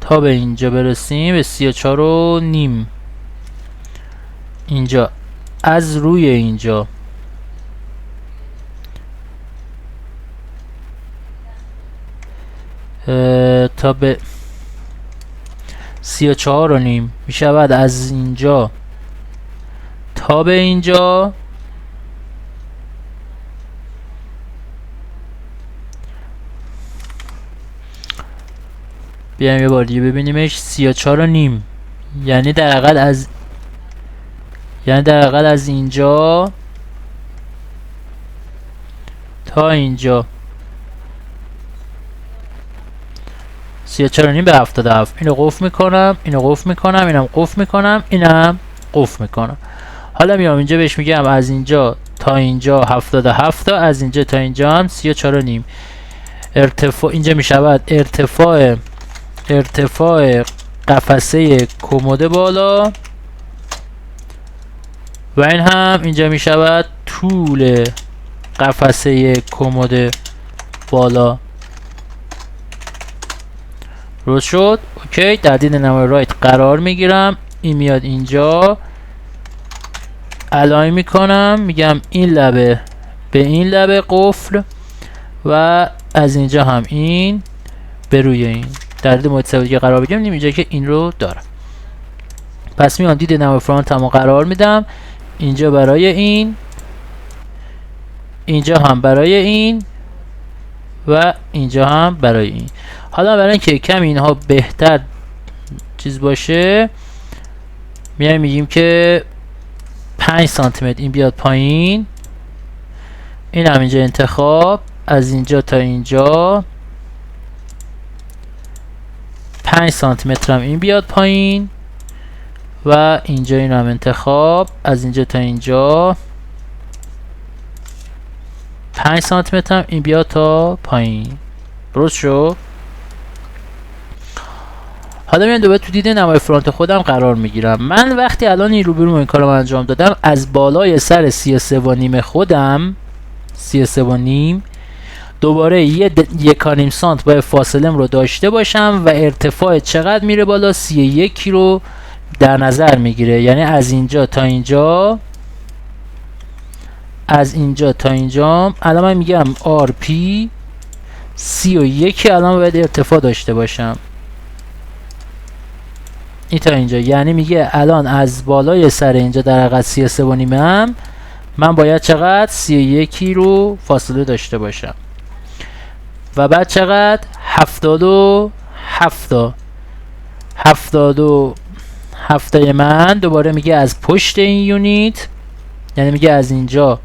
تا به اینجا برسیم به 34.5. اینجا از روی اینجا تا به 34.5 میشود. از اینجا تا به اینجا بیایم یه بار دیگه ببینیمش. 34.5 یعنی در حقیقت از اینجا تا اینجا 34.5 به 77. اینو قفل میکنم، اینو قفل میکنم، اینم قفل میکنم، اینم قفل میکنم. حالا میام اینجا بهش میگم از اینجا تا اینجا 77 تا، از اینجا تا اینجا هم 34.5 ارتفاع. اینجا میشود ارتفاع قفسه کمد بالا و این هم اینجا میشود طول قفسه کمد بالا. روز شد. اوکی. در دید نمای رایت قرار میگیرم، این میاد اینجا، الاین میکنم، میگم این لبه به این لبه قفل و از اینجا هم این به روی این. در دید محیط سه‌بعدی قرار بگیرم اینجا که این رو دارم. پس میام دید نمای فرانت هم قرار میدم، اینجا برای این، اینجا هم برای این و اینجا هم برای این. حالا برای اینکه کم اینها بهتر چیز باشه میایم میگیم که 5 سانتی متر این بیاد پایین، این هم اینجا انتخاب، از اینجا تا اینجا 5 سانتی متر هم این بیاد پایین و اینجا این هم انتخاب، از اینجا تا اینجا 5 سانتی متر هم این بیاد تا پایین. درست شو. حالا میام دوباره تو دید نمای فرانت خودم قرار میگیرم. من وقتی الان این روبرو این کارو انجام دادم، از بالای سر 33.5 خودم 33.5 دوباره 1.5 سانت باید فاصلم رو داشته باشم و ارتفاع چقدر میره بالا؟ 31 رو در نظر میگیره. یعنی از اینجا تا اینجا، از اینجا تا اینجا الان من میگم RP 31 الان باید ارتفاع داشته باشم. این تا اینجا، یعنی میگه الان از بالای سر اینجا در حقیقت 33.5 هم من باید چقدر؟ 31 رو فاصله داشته باشم. و بعد چقدر؟ 77 من دوباره میگه از پشت این یونیت، یعنی میگه از اینجا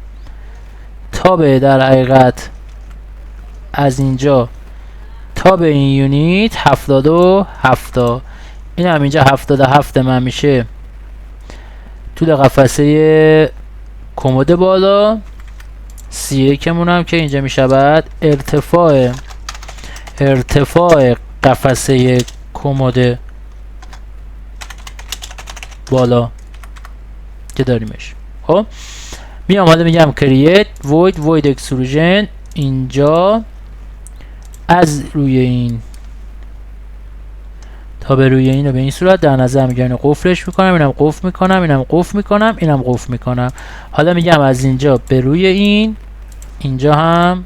تا به در حقیقت از اینجا تا به این یونیت 77. این هم اینجا 77 من میشه طول قفسه کمد بالا. 31 مونم که اینجا میشود ارتفاع قفسه کمد بالا که داریمش. خب میام حالا میگم create void extrusion. اینجا از روی این تا به روی این رو به این صورت در نظر میگم. اینو قفلش میکنم، اینم قفل میکنم، اینم قفل میکنم، اینم قفل میکنم. حالا میگم از اینجا به روی این، اینجا هم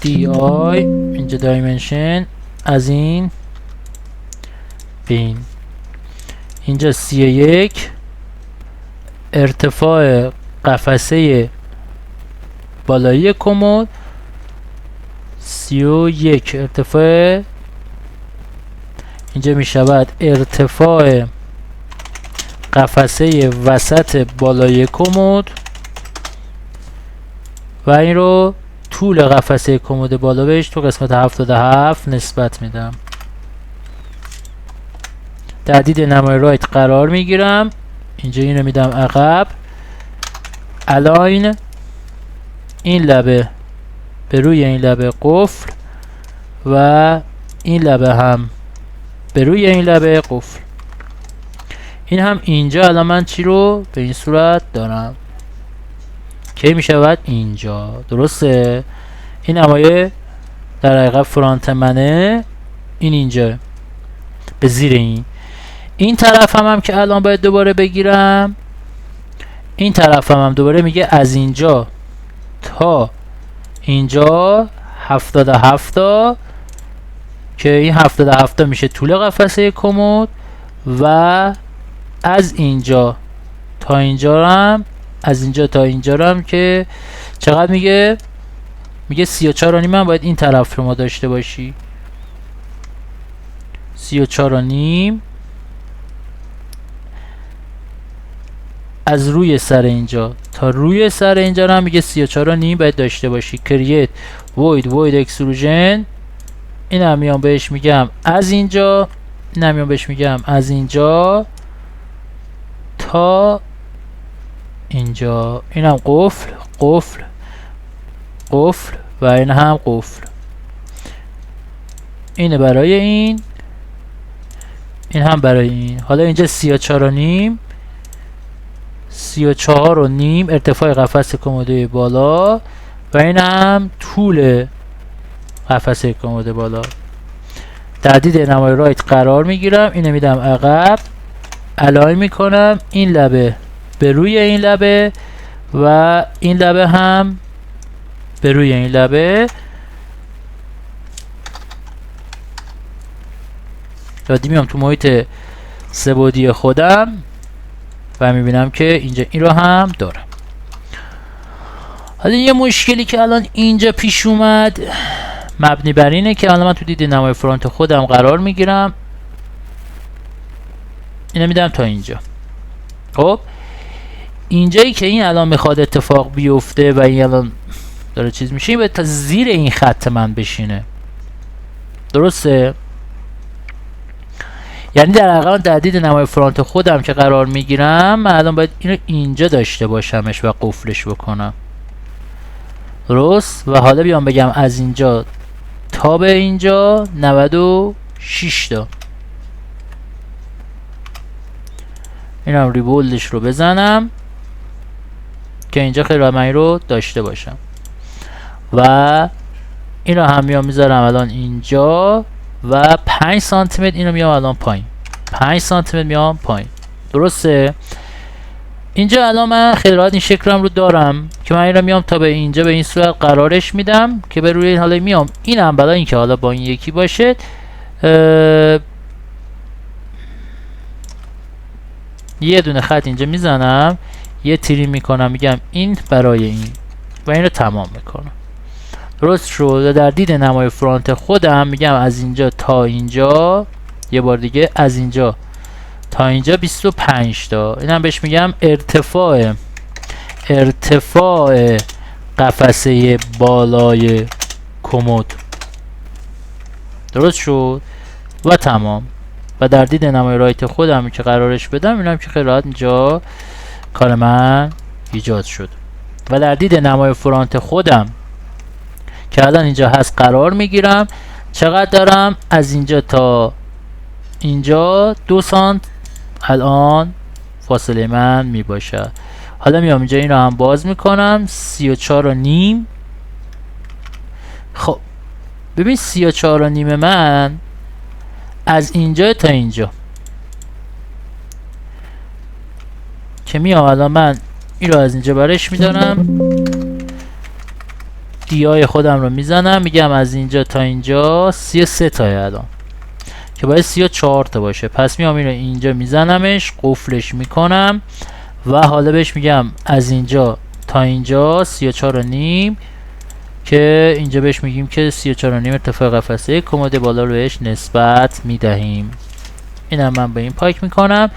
DI، اینجا دایمنشن از این به این، اینجا 31 ارتفاع قفسه بالایی کمد، 31 ارتفاع اینجا میشود ارتفاع قفسه وسط بالای کمد و این رو طول قفسه کمد بالا بهش تو قسمت 77 نسبت میدم. تهدید نمای رایت قرار میگیرم. اینجا اینو میدم عقب. الاین این لبه به روی این لبه قفل و این لبه هم به روی این لبه قفل. این هم اینجا الان من چی رو به این صورت دارم که میشود اینجا. درسته؟ این نمایه در حقیقت فرانت منه. این اینجا به زیر این طرف هم که الان باید دوباره بگیرم. این طرف هم دوباره میگه از اینجا تا اینجا 77 که این 77 میشه طول قفسه کمد و از اینجا تا اینجا هم، از اینجا تا اینجا هم که چقدر میگه؟ میگه 34 و نیم هم باید این طرف رو ما داشته باشی. 34 و نیم از روی سر اینجا تا روی سر اینجا هم میگه 34 و نیم باید داشته باشی. create void extrusion. این هم میام بهش میگم از اینجا، این هم میام بهش میگم از اینجا تا اینجا. این هم قفل قفل قفل و این هم قفل. اینه برای این هم برای این. حالا اینجا 34 و نیم، 34 و نیم ارتفاع قفسه کمد بالا و این هم طول قفسه کمد بالا. تهدید نمای رایت قرار میگیرم. اینو میدم عقب. الاین میکنم این لبه به روی این لبه و این لبه هم به روی این لبه. بعد میام تو محیط سه‌بعدی خودم و میبینم که اینجا این رو هم دارم. حالا یه مشکلی که الان اینجا پیش اومد مبنی بر اینه که الان من تو دید نمای فرانت خودم قرار میگیرم. اینو میدم تا اینجا. خب اینجایی که این الان میخواد اتفاق بیفته و این الان داره چیز میشه، این باید تا زیر این خط من بشینه. درسته؟ یعنی در واقع تهدید نمای فرانت خودم که قرار میگیرم من الان باید اینو اینجا داشته باشمش و قفلش بکنم. درست؟ و حالا بیام بگم از اینجا تا به اینجا 96 تا. اینم ریبولدش رو بزنم. که اینجا خیلی راحت من این رو داشته باشم و این رو هم میام میذارم الان اینجا و 5 سانتی متر اینو میام الان پایین، 5 سانتی متر میام پایین. درسته؟ اینجا الان من خیلی راحت این شکلم رو دارم که من این رو میام تا به اینجا به این صورت قرارش میدم که به روی این حالا میام اینم برای اینکه حالا با این یکی باشه یه دونه خط اینجا میزنم، یه تیری میکنم، میگم این برای این و این رو تمام میکنم. درست شد؟ در دید نمای فرانت خودم میگم از اینجا تا اینجا، یه بار دیگه از اینجا تا اینجا 25 تا. اینم بهش میگم ارتفاع قفسه بالای کمد. درست شد؟ و تمام. و در دید نمای رایت خودم که قرارش بدم اینم که خیلی راحت اینجا کار من ایجاد شد. و در دید نمای فرانت خودم که الان اینجا هست قرار میگیرم. چقدر دارم؟ از اینجا تا اینجا 2 سانت الان فاصله من میباشه. حالا میام اینجا این رو هم باز میکنم 34.5. خب ببین 34.5 من از اینجا تا اینجا که میام الان من این رو از اینجا برش میدارم، دیای خودم رو میزنم، میگم از اینجا تا اینجا 33 تا الان که باید 34 تا باشه. پس میام این رو اینجا میزنمش، قفلش میکنم و حالا بهش میگم از اینجا تا اینجا 34.5 که اینجا بهش میگیم که 34.5 ارتفاع قفسه کمد بالا رو بهش نسبت میدهیم. اینم من به این پاک میکنم،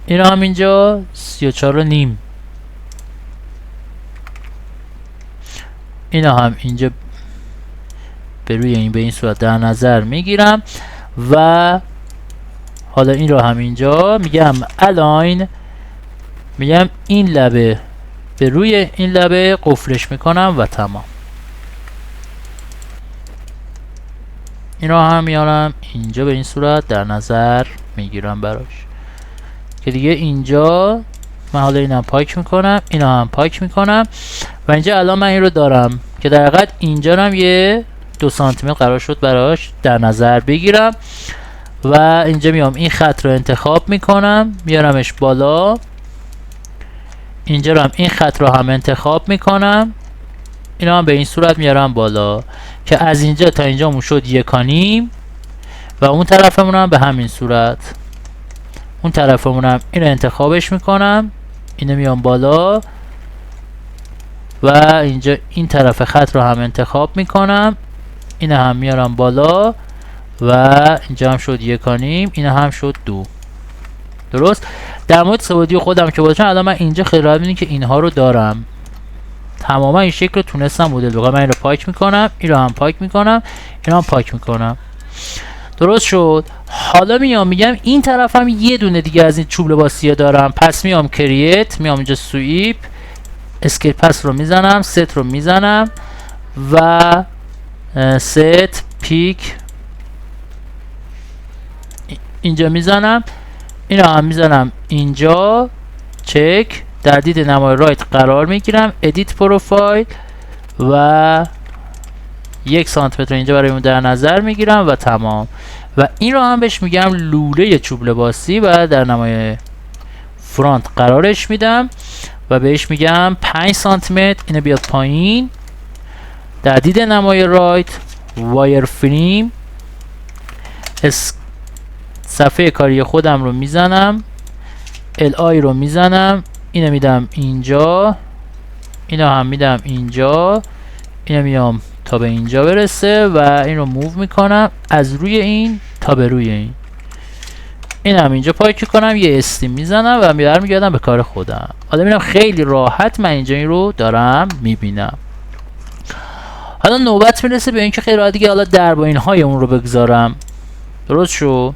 این هم اینجا 34.5. اینا هم اینجا به روی این به این صورت در نظر میگیرم و حالا این رو هم اینجا میگم الاین، میگم این لبه به روی این لبه قفلش میکنم و تمام. این رو هم میارم اینجا به این صورت در نظر میگیرم براش که دیگه اینجا من حالا اینم پاک میکنم، اینا هم پاک میکنم و اینجا الان من این رو دارم که در حقیقت اینجا هم یه 2 سانتی متر قرار شد براش در نظر بگیرم و اینجا میام این خط رو انتخاب میکنم میارمش بالا، اینجا رو هم این خط رو هم انتخاب میکنم، اینا هم به این صورت میارم بالا که از اینجا تا اینجا شد 1.5 و اون طرفمون هم به همین صورت. اون طرفمون هم این رو انتخابش میکنم، اینو میام بالا و اینجا این طرف خط رو هم انتخاب میکنم، اینو هم میارم بالا و اینجا هم شد 1.5، اینو هم شد 2. درست؟ در مورد سوادی خودم که باشم الان من اینجا خیلی راحت می‌بینید که اینها رو دارم، تماما این شکل رو تونستم مدل بگم. من این رو پاک میکنم، این رو هم پاک میکنم، این رو هم پاک میکنم. درست شد؟ حالا میام میگم این طرف هم یه دونه دیگه از این چوب لباسی دارم، پس میام کریت، میام اینجا سویپ اسکیپ پس رو میزنم، ست رو میزنم و ست پیک اینجا میزنم، این رو هم میزنم اینجا، چک، در دید نمای رایت قرار میگیرم، ادیت پروفایل و 1 سانتی متر اینجا برای اون در نظر میگیرم و تمام. و این رو هم بهش میگم لوله چوب لباسی و در نمای فرانت قرارش میدم و بهش میگم 5 سانتی متر، اینو بیاد پایین، در دید نمای رایت وایر فریم صفحه کاری خودم رو میزنم، LI رو میزنم، اینو میدم اینجا، اینو هم میدم اینجا، اینو میام تا به اینجا برسه و این رو موو میکنم از روی این تا به روی این، این هم اینجا پاک کنم، یه استیم میزنم و برمیگردم به کار خودم. حالا میبینم خیلی راحت من اینجا این رو دارم میبینم. حالا نوبت میرسه به اینکه خیلی راحت دیگه حالا درب و اینهای اون رو بگذارم. درست شو؟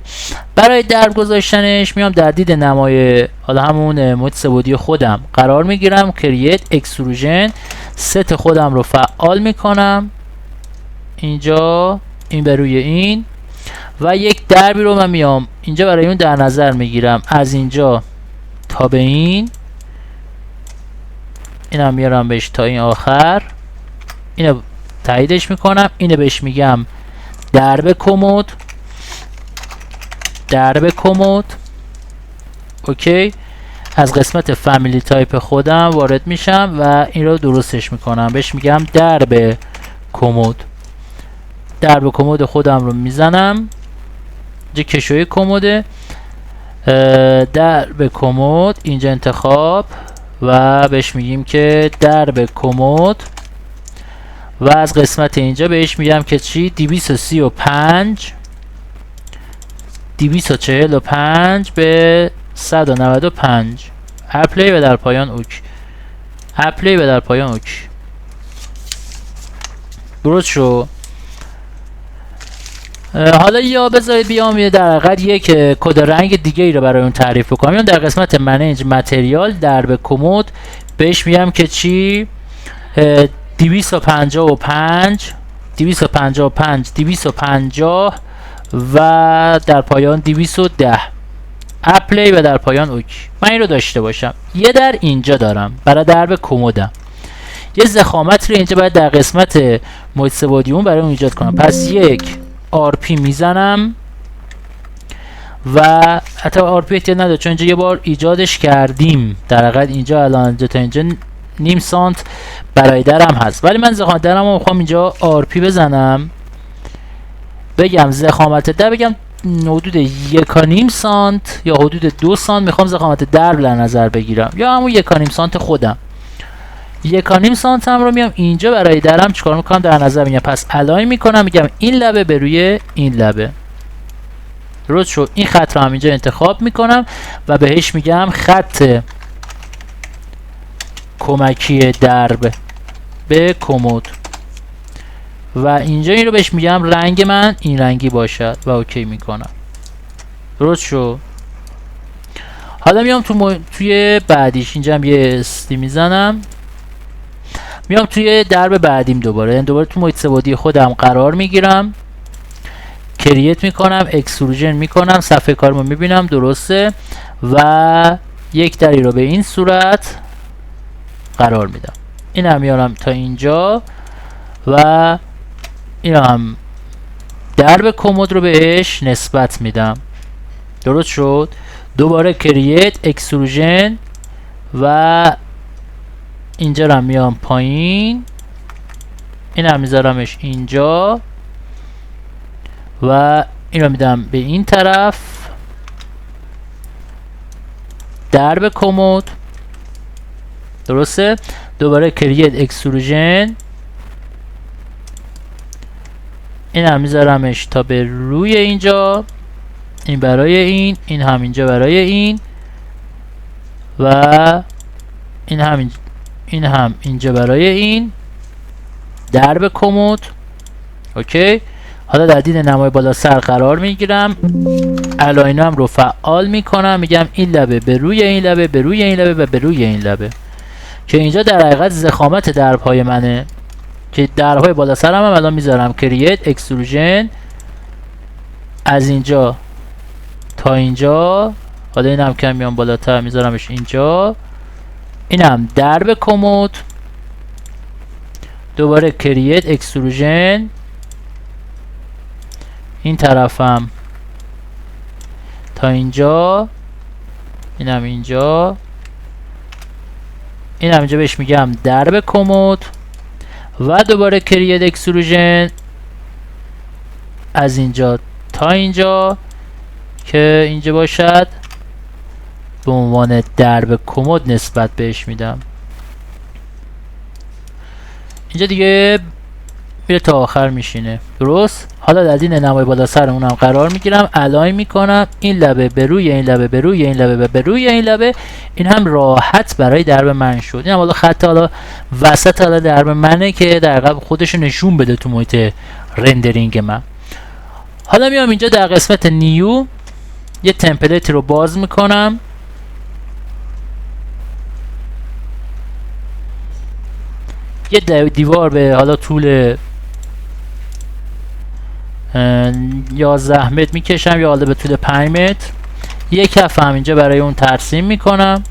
برای درب گذاشتنش میام در دید نمای حالا همون مود سبودی خودم قرار میگیرم، کریت اکستروژن، ست خودم رو فعال میکنم اینجا، این به روی این و یک دربی رو من میام اینجا برای اون در نظر میگیرم، از اینجا تا به این اینم میارم بهش تا این آخر، اینو تاییدش میکنم، اینو بهش میگم درب کمد، درب کمد. اوکی، از قسمت فامیلی تایپ خودم وارد میشم و این رو درستش میکنم، بهش میگم درب کمد. درب کمد خودم رو میزنم، اینجا کشوی کمده، درب کمد اینجا انتخاب و بهش میگیم که درب کمد و از قسمت اینجا بهش میگم که چی 235 به 195 اپلی و در پایان اوک، اپلی و در پایان اوک. درست شو. حالا یا بذارید بیام یه در حقیقت یک کد رنگ دیگه ای رو برای اون تعریف بکنم. یا در قسمت منیج متریال درب کمد بهش میگم که چی 255 و در پایان 210 اپلی و در پایان اوکی. من این رو داشته باشم. یه در اینجا دارم برای درب کمدم، یه ضخامت رو اینجا باید در قسمت محیط سه‌بعدی برای اون ایجاد کنم. پس یک RP میزنم و حتی RP احتیاج نداره چون اینجا یه بار ایجادش کردیم. در حقیقت اینجا الان اینجا تا اینجا نیم سانت برای درم هست، ولی من ضخامت درم رو میخوام اینجا RP بزنم، بگم ضخامت در بگم حدود 1.5 سانت یا حدود 2 سانت میخوام ضخامت در در نظر بگیرم، یا همون 1.5 سانت خودم. 1.5 سانت هم رو میام اینجا برای درم چیکار میکنم در نظر میگم، پس الاین میکنم، میگم این لبه به روی این لبه. درست شد. این خط رو هم اینجا انتخاب میکنم و بهش میگم خط کمکی درب به کمد و اینجا این رو بهش میگم رنگ من این رنگی باشد و اوکی میکنم. درست شد. حالا میام توی بعدیش اینجا هم یه استی میزنم، میام توی درب بعدیم دوباره تو محیط سه‌بعدی خودم قرار میگیرم، کریت میکنم، اکستروژن میکنم، صفحه کارمو میبینم درسته و یک دری رو به این صورت قرار میدم. این هم میارم تا اینجا و این هم درب کمد رو بهش نسبت میدم. درست شد. دوباره کریت اکستروژن و اینجا رو میام پایین، این هم میذارمش اینجا و این رو میدم به این طرف درب کمد. درسته. دوباره کریت اکستروژن، این هم میذارمش تا به روی اینجا، این برای این هم اینجا برای این و این هم اینجا برای این درب کمد. اوکی. حالا در دید نمای بالا سر قرار میگیرم، الاینم رو فعال میکنم، میگم این لبه به روی این لبه، به روی این لبه و به روی این لبه، که اینجا در حقیقت ضخامت درب‌های منه که درهای بالا سرم هم الان میذارم کریت اکستروژن از اینجا تا اینجا. حالا این هم که میام بالاتر میذارمش اینجا، این هم درب کمد، دوباره کریت اکستروژن، این طرفم تا اینجا، این هم اینجا، این هم اینجا بهش میگم درب کمد و دوباره کریت اکستروژن از اینجا تا اینجا که اینجا باشد، به عنوان درب کمد نسبت بهش میدم. اینجا دیگه میره تا آخر میشینه. درست. حالا در دین نمای بالا سر اونم قرار میگیرم، الاین میکنم، این لبه به روی این لبه، به روی این لبه و به روی این لبه. این هم راحت برای درب من شد. این هم حالا خط حالا وسط حالا درب منه که در واقع خودش نشون بده تو محیط رندرینگ من. حالا میام اینجا در قسمت نیو یه تمپلیت رو باز میکنم، یه دیوار به حالا طول 11 متر میکشم یا حالا به طول 5 متر، یک کف هم اینجا برای اون ترسیم میکنم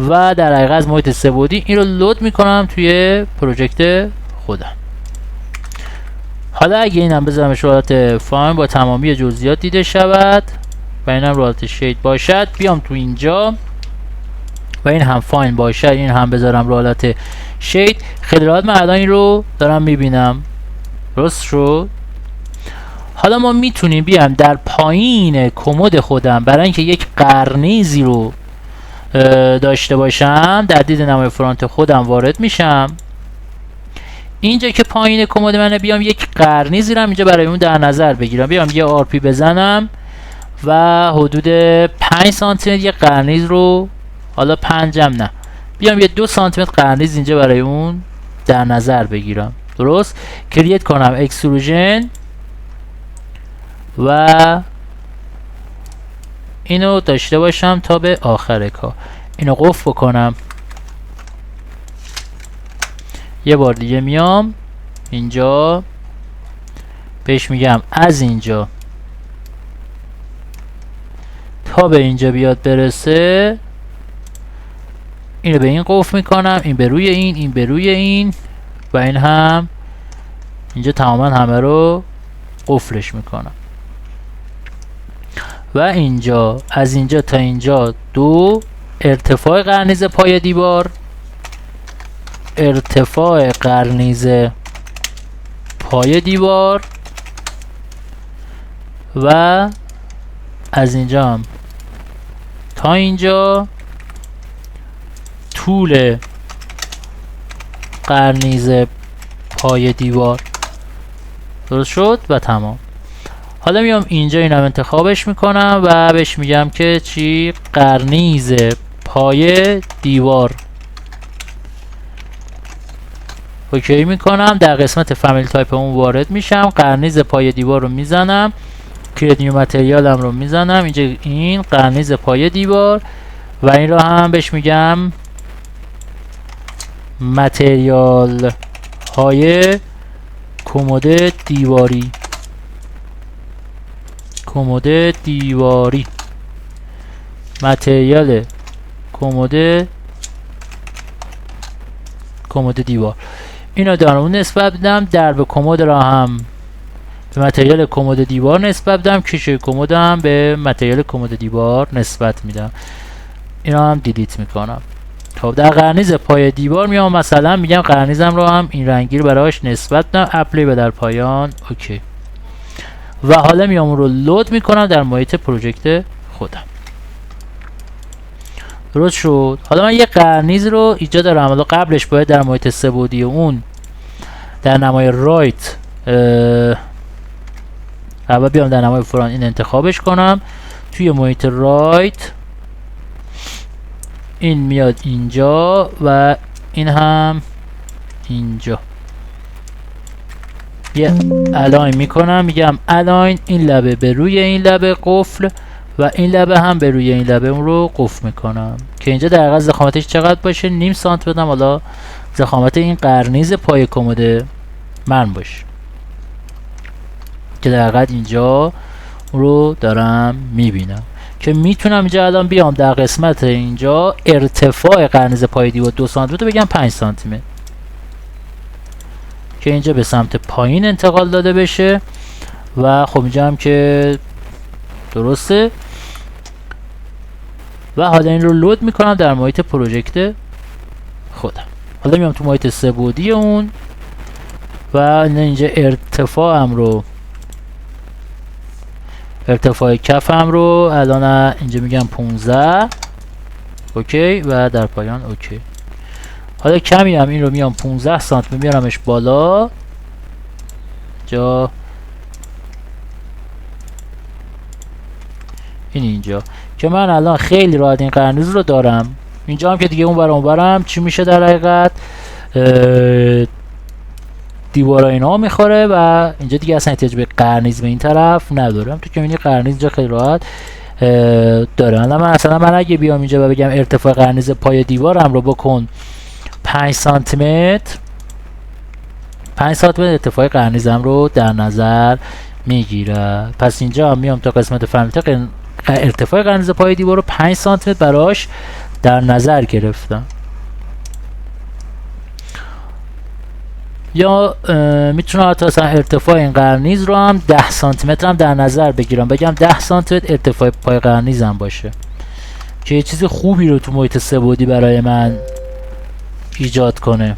و در حقیقت از محیط سه‌بعدی این رو لود میکنم توی پروژکت خودم. حالا اگه اینم بذارمش رو حالت فاین با تمامی جزئیات دیده شود و اینم رو حالت شید باشد، بیام تو اینجا و این هم فاین باشد، این هم بذارم رو حالت شید. خیلی راحت من الان این رو دارم میبینم. درست شد؟ حالا ما میتونیم بیام در پایین کمد خودم برای اینکه یک قرنیزی رو داشته باشم در دید نمای فرانت خودم وارد میشم. اینجا که پایین کمد منه بیام یک قرنیزی رو اینجا برای اون در نظر بگیرم. بیام یه آرپی بزنم و حدود 5 سانتی متر یک قرنیز رو، حالا 5 هم نه، بیام یه 2 سانتی متر قرنیز اینجا برای اون در نظر بگیرم. درست؟ کریت کنم اکستروژن و اینو داشته باشم تا به آخر کار. اینو قفل بکنم. یه بار دیگه میام اینجا بهش میگم از اینجا تا به اینجا بیاد برسه، اینو به این قفل میکنم، این به روی این، این به روی این و این هم اینجا تماما همه رو قفلش میکنم. و اینجا از اینجا تا اینجا 2 ارتفاع قرنیز پای دیوار، ارتفاع قرنیز پای دیوار و از اینجا هم تا اینجا طول قرنیز پای دیوار. درست شد و تمام. حالا میام اینجا اینم انتخابش میکنم و بهش میگم که چی؟ قرنیز پای دیوار. اوکی میکنم. در قسمت فامیلی تایپ اون وارد میشم، قرنیز پای دیوار رو میزنم، کریت نیو متریالم رو میزنم اینجا، این قرنیز پای دیوار و این رو هم بهش میگم متریال های کمد دیواری. کمد دیواری، متریال کمد دیوار. اینو دارم اون نسبت بدم. درب کمد را هم به متریال کمد دیوار نسبت بدم، کیشه کمد هم به متریال کمد دیوار نسبت میدم. اینا هم دیلیت میکنم. خب در قرنیز پای دیوار میام مثلا میگم قرنیزم رو هم این رنگی رو براش نسبت بدم، اپلی به در پایان اوکی. و حالا میام اون رو لود میکنم در محیط پروژکت خودم. درست شد. حالا من یه قرنیز رو اینجا دارم، حالا قبلش باید در محیط سه‌بعدی اون در نمای رایت اول بیام در نمای فرانت این انتخابش کنم. توی محیط رایت این میاد اینجا و این هم اینجا. یه الاین میکنم، میگم الاین این لبه به روی این لبه قفل و این لبه هم به روی این لبه اون رو قفل میکنم که اینجا در حقیقت ضخامتش چقدر باشه؟ نیم سانت بدم، حالا ضخامت این قرنیز پای کمد من باشه که در حقیقت اینجا اون رو دارم میبینم که میتونم اینجا الان بیام در قسمت اینجا ارتفاع قرنیز پای دیوار 2 سانتی متر بگم 5 سانتی متر که اینجا به سمت پایین انتقال داده بشه. و خب اینجا هم که درسته. و حالا این رو لود میکنم در محیط پروژکت خودم. حالا میام تو محیط سه‌بعدی اون و اینجا ارتفاعم رو، ارتفاع کفم رو الان اینجا میگم 15 اوکی و در پایان اوکی. حالا کمی هم این رو میام 15 سانتی میارمش بالا جا اینجا که من الان خیلی راحت این قرنیز رو دارم. اینجا هم که دیگه اون برم چی میشه در حقیقت؟ دیوارا اینا میخوره و اینجا دیگه اصلا احتیاج به قرنیز به این طرف ندارم. تو که میبینی قرنیز اینجا خیلی راحت داره. من اگه بیام اینجا و بگم ارتفاع قرنیز پای دیوارم رو بکن 5 سانتی متر، 5 سانتی متر ارتفاع قرنیزم رو در نظر میگیره. پس اینجا میام تا قسمت فامیلی ارتفاع قرنیز پای دیوار رو 5 سانتی متر براش در نظر گرفتم. یا میتونم حتی اصلا ارتفاع این قرنیز رو هم 10 سانتی متر هم در نظر بگیرم، بگم 10 سانتی متر ارتفاع پای قرنیزم باشه که یه چیز خوبی رو تو محیط سه‌بعدی برای من ایجاد کنه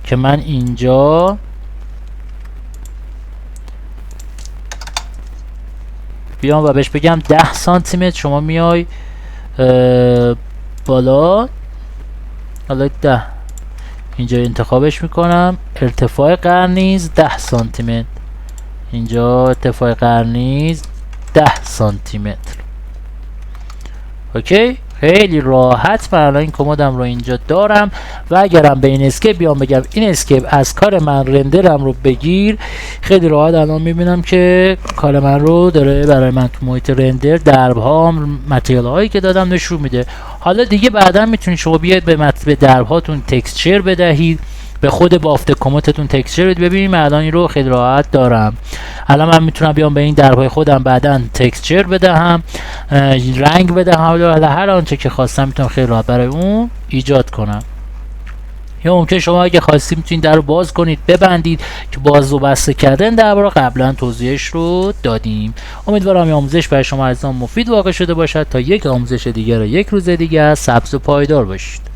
که من اینجا بیام و بهش بگم 10 سانتی متر، شما میای بالا، حالا 10 اینجا انتخابش میکنم، ارتفاع قرنیز 10 سانتی متر، اینجا ارتفاع قرنیز 10 سانتی متر. اوکی، خیلی راحت من الان این کمدم رو اینجا دارم و اگرم به این اسکیپ بیام بگم این اسکیپ از کار من رندرم رو بگیر، خیلی راحت الان میبینم که کار من رو داره برای من تو محیط رندر درب‌ها متریال هایی که دادم نشون میده. حالا دیگه بعدا میتونید شما بیاید به درب‌هاتون تکسچر بدهید، به خود بافت کموتتون تکسچر بدید. ببینید من الان این رو خیلی راحت دارم. الان من میتونم بیام به این درهای خودم بعدا تکسچر بدهم، رنگ بدهم، حالا هر آنچه که خواستم میتونم خیلی راحت برای اون ایجاد کنم. یا ممکن شما اگه خواستید میتونید در رو باز کنید ببندید که باز و بسته کردن در رو قبلا توضیحش رو دادیم. امیدوارم این آموزش برای شما عزیزان مفید واقع شده باشد. تا یک آموزش دیگر و یک روز دیگر سبز و پایدار باشید.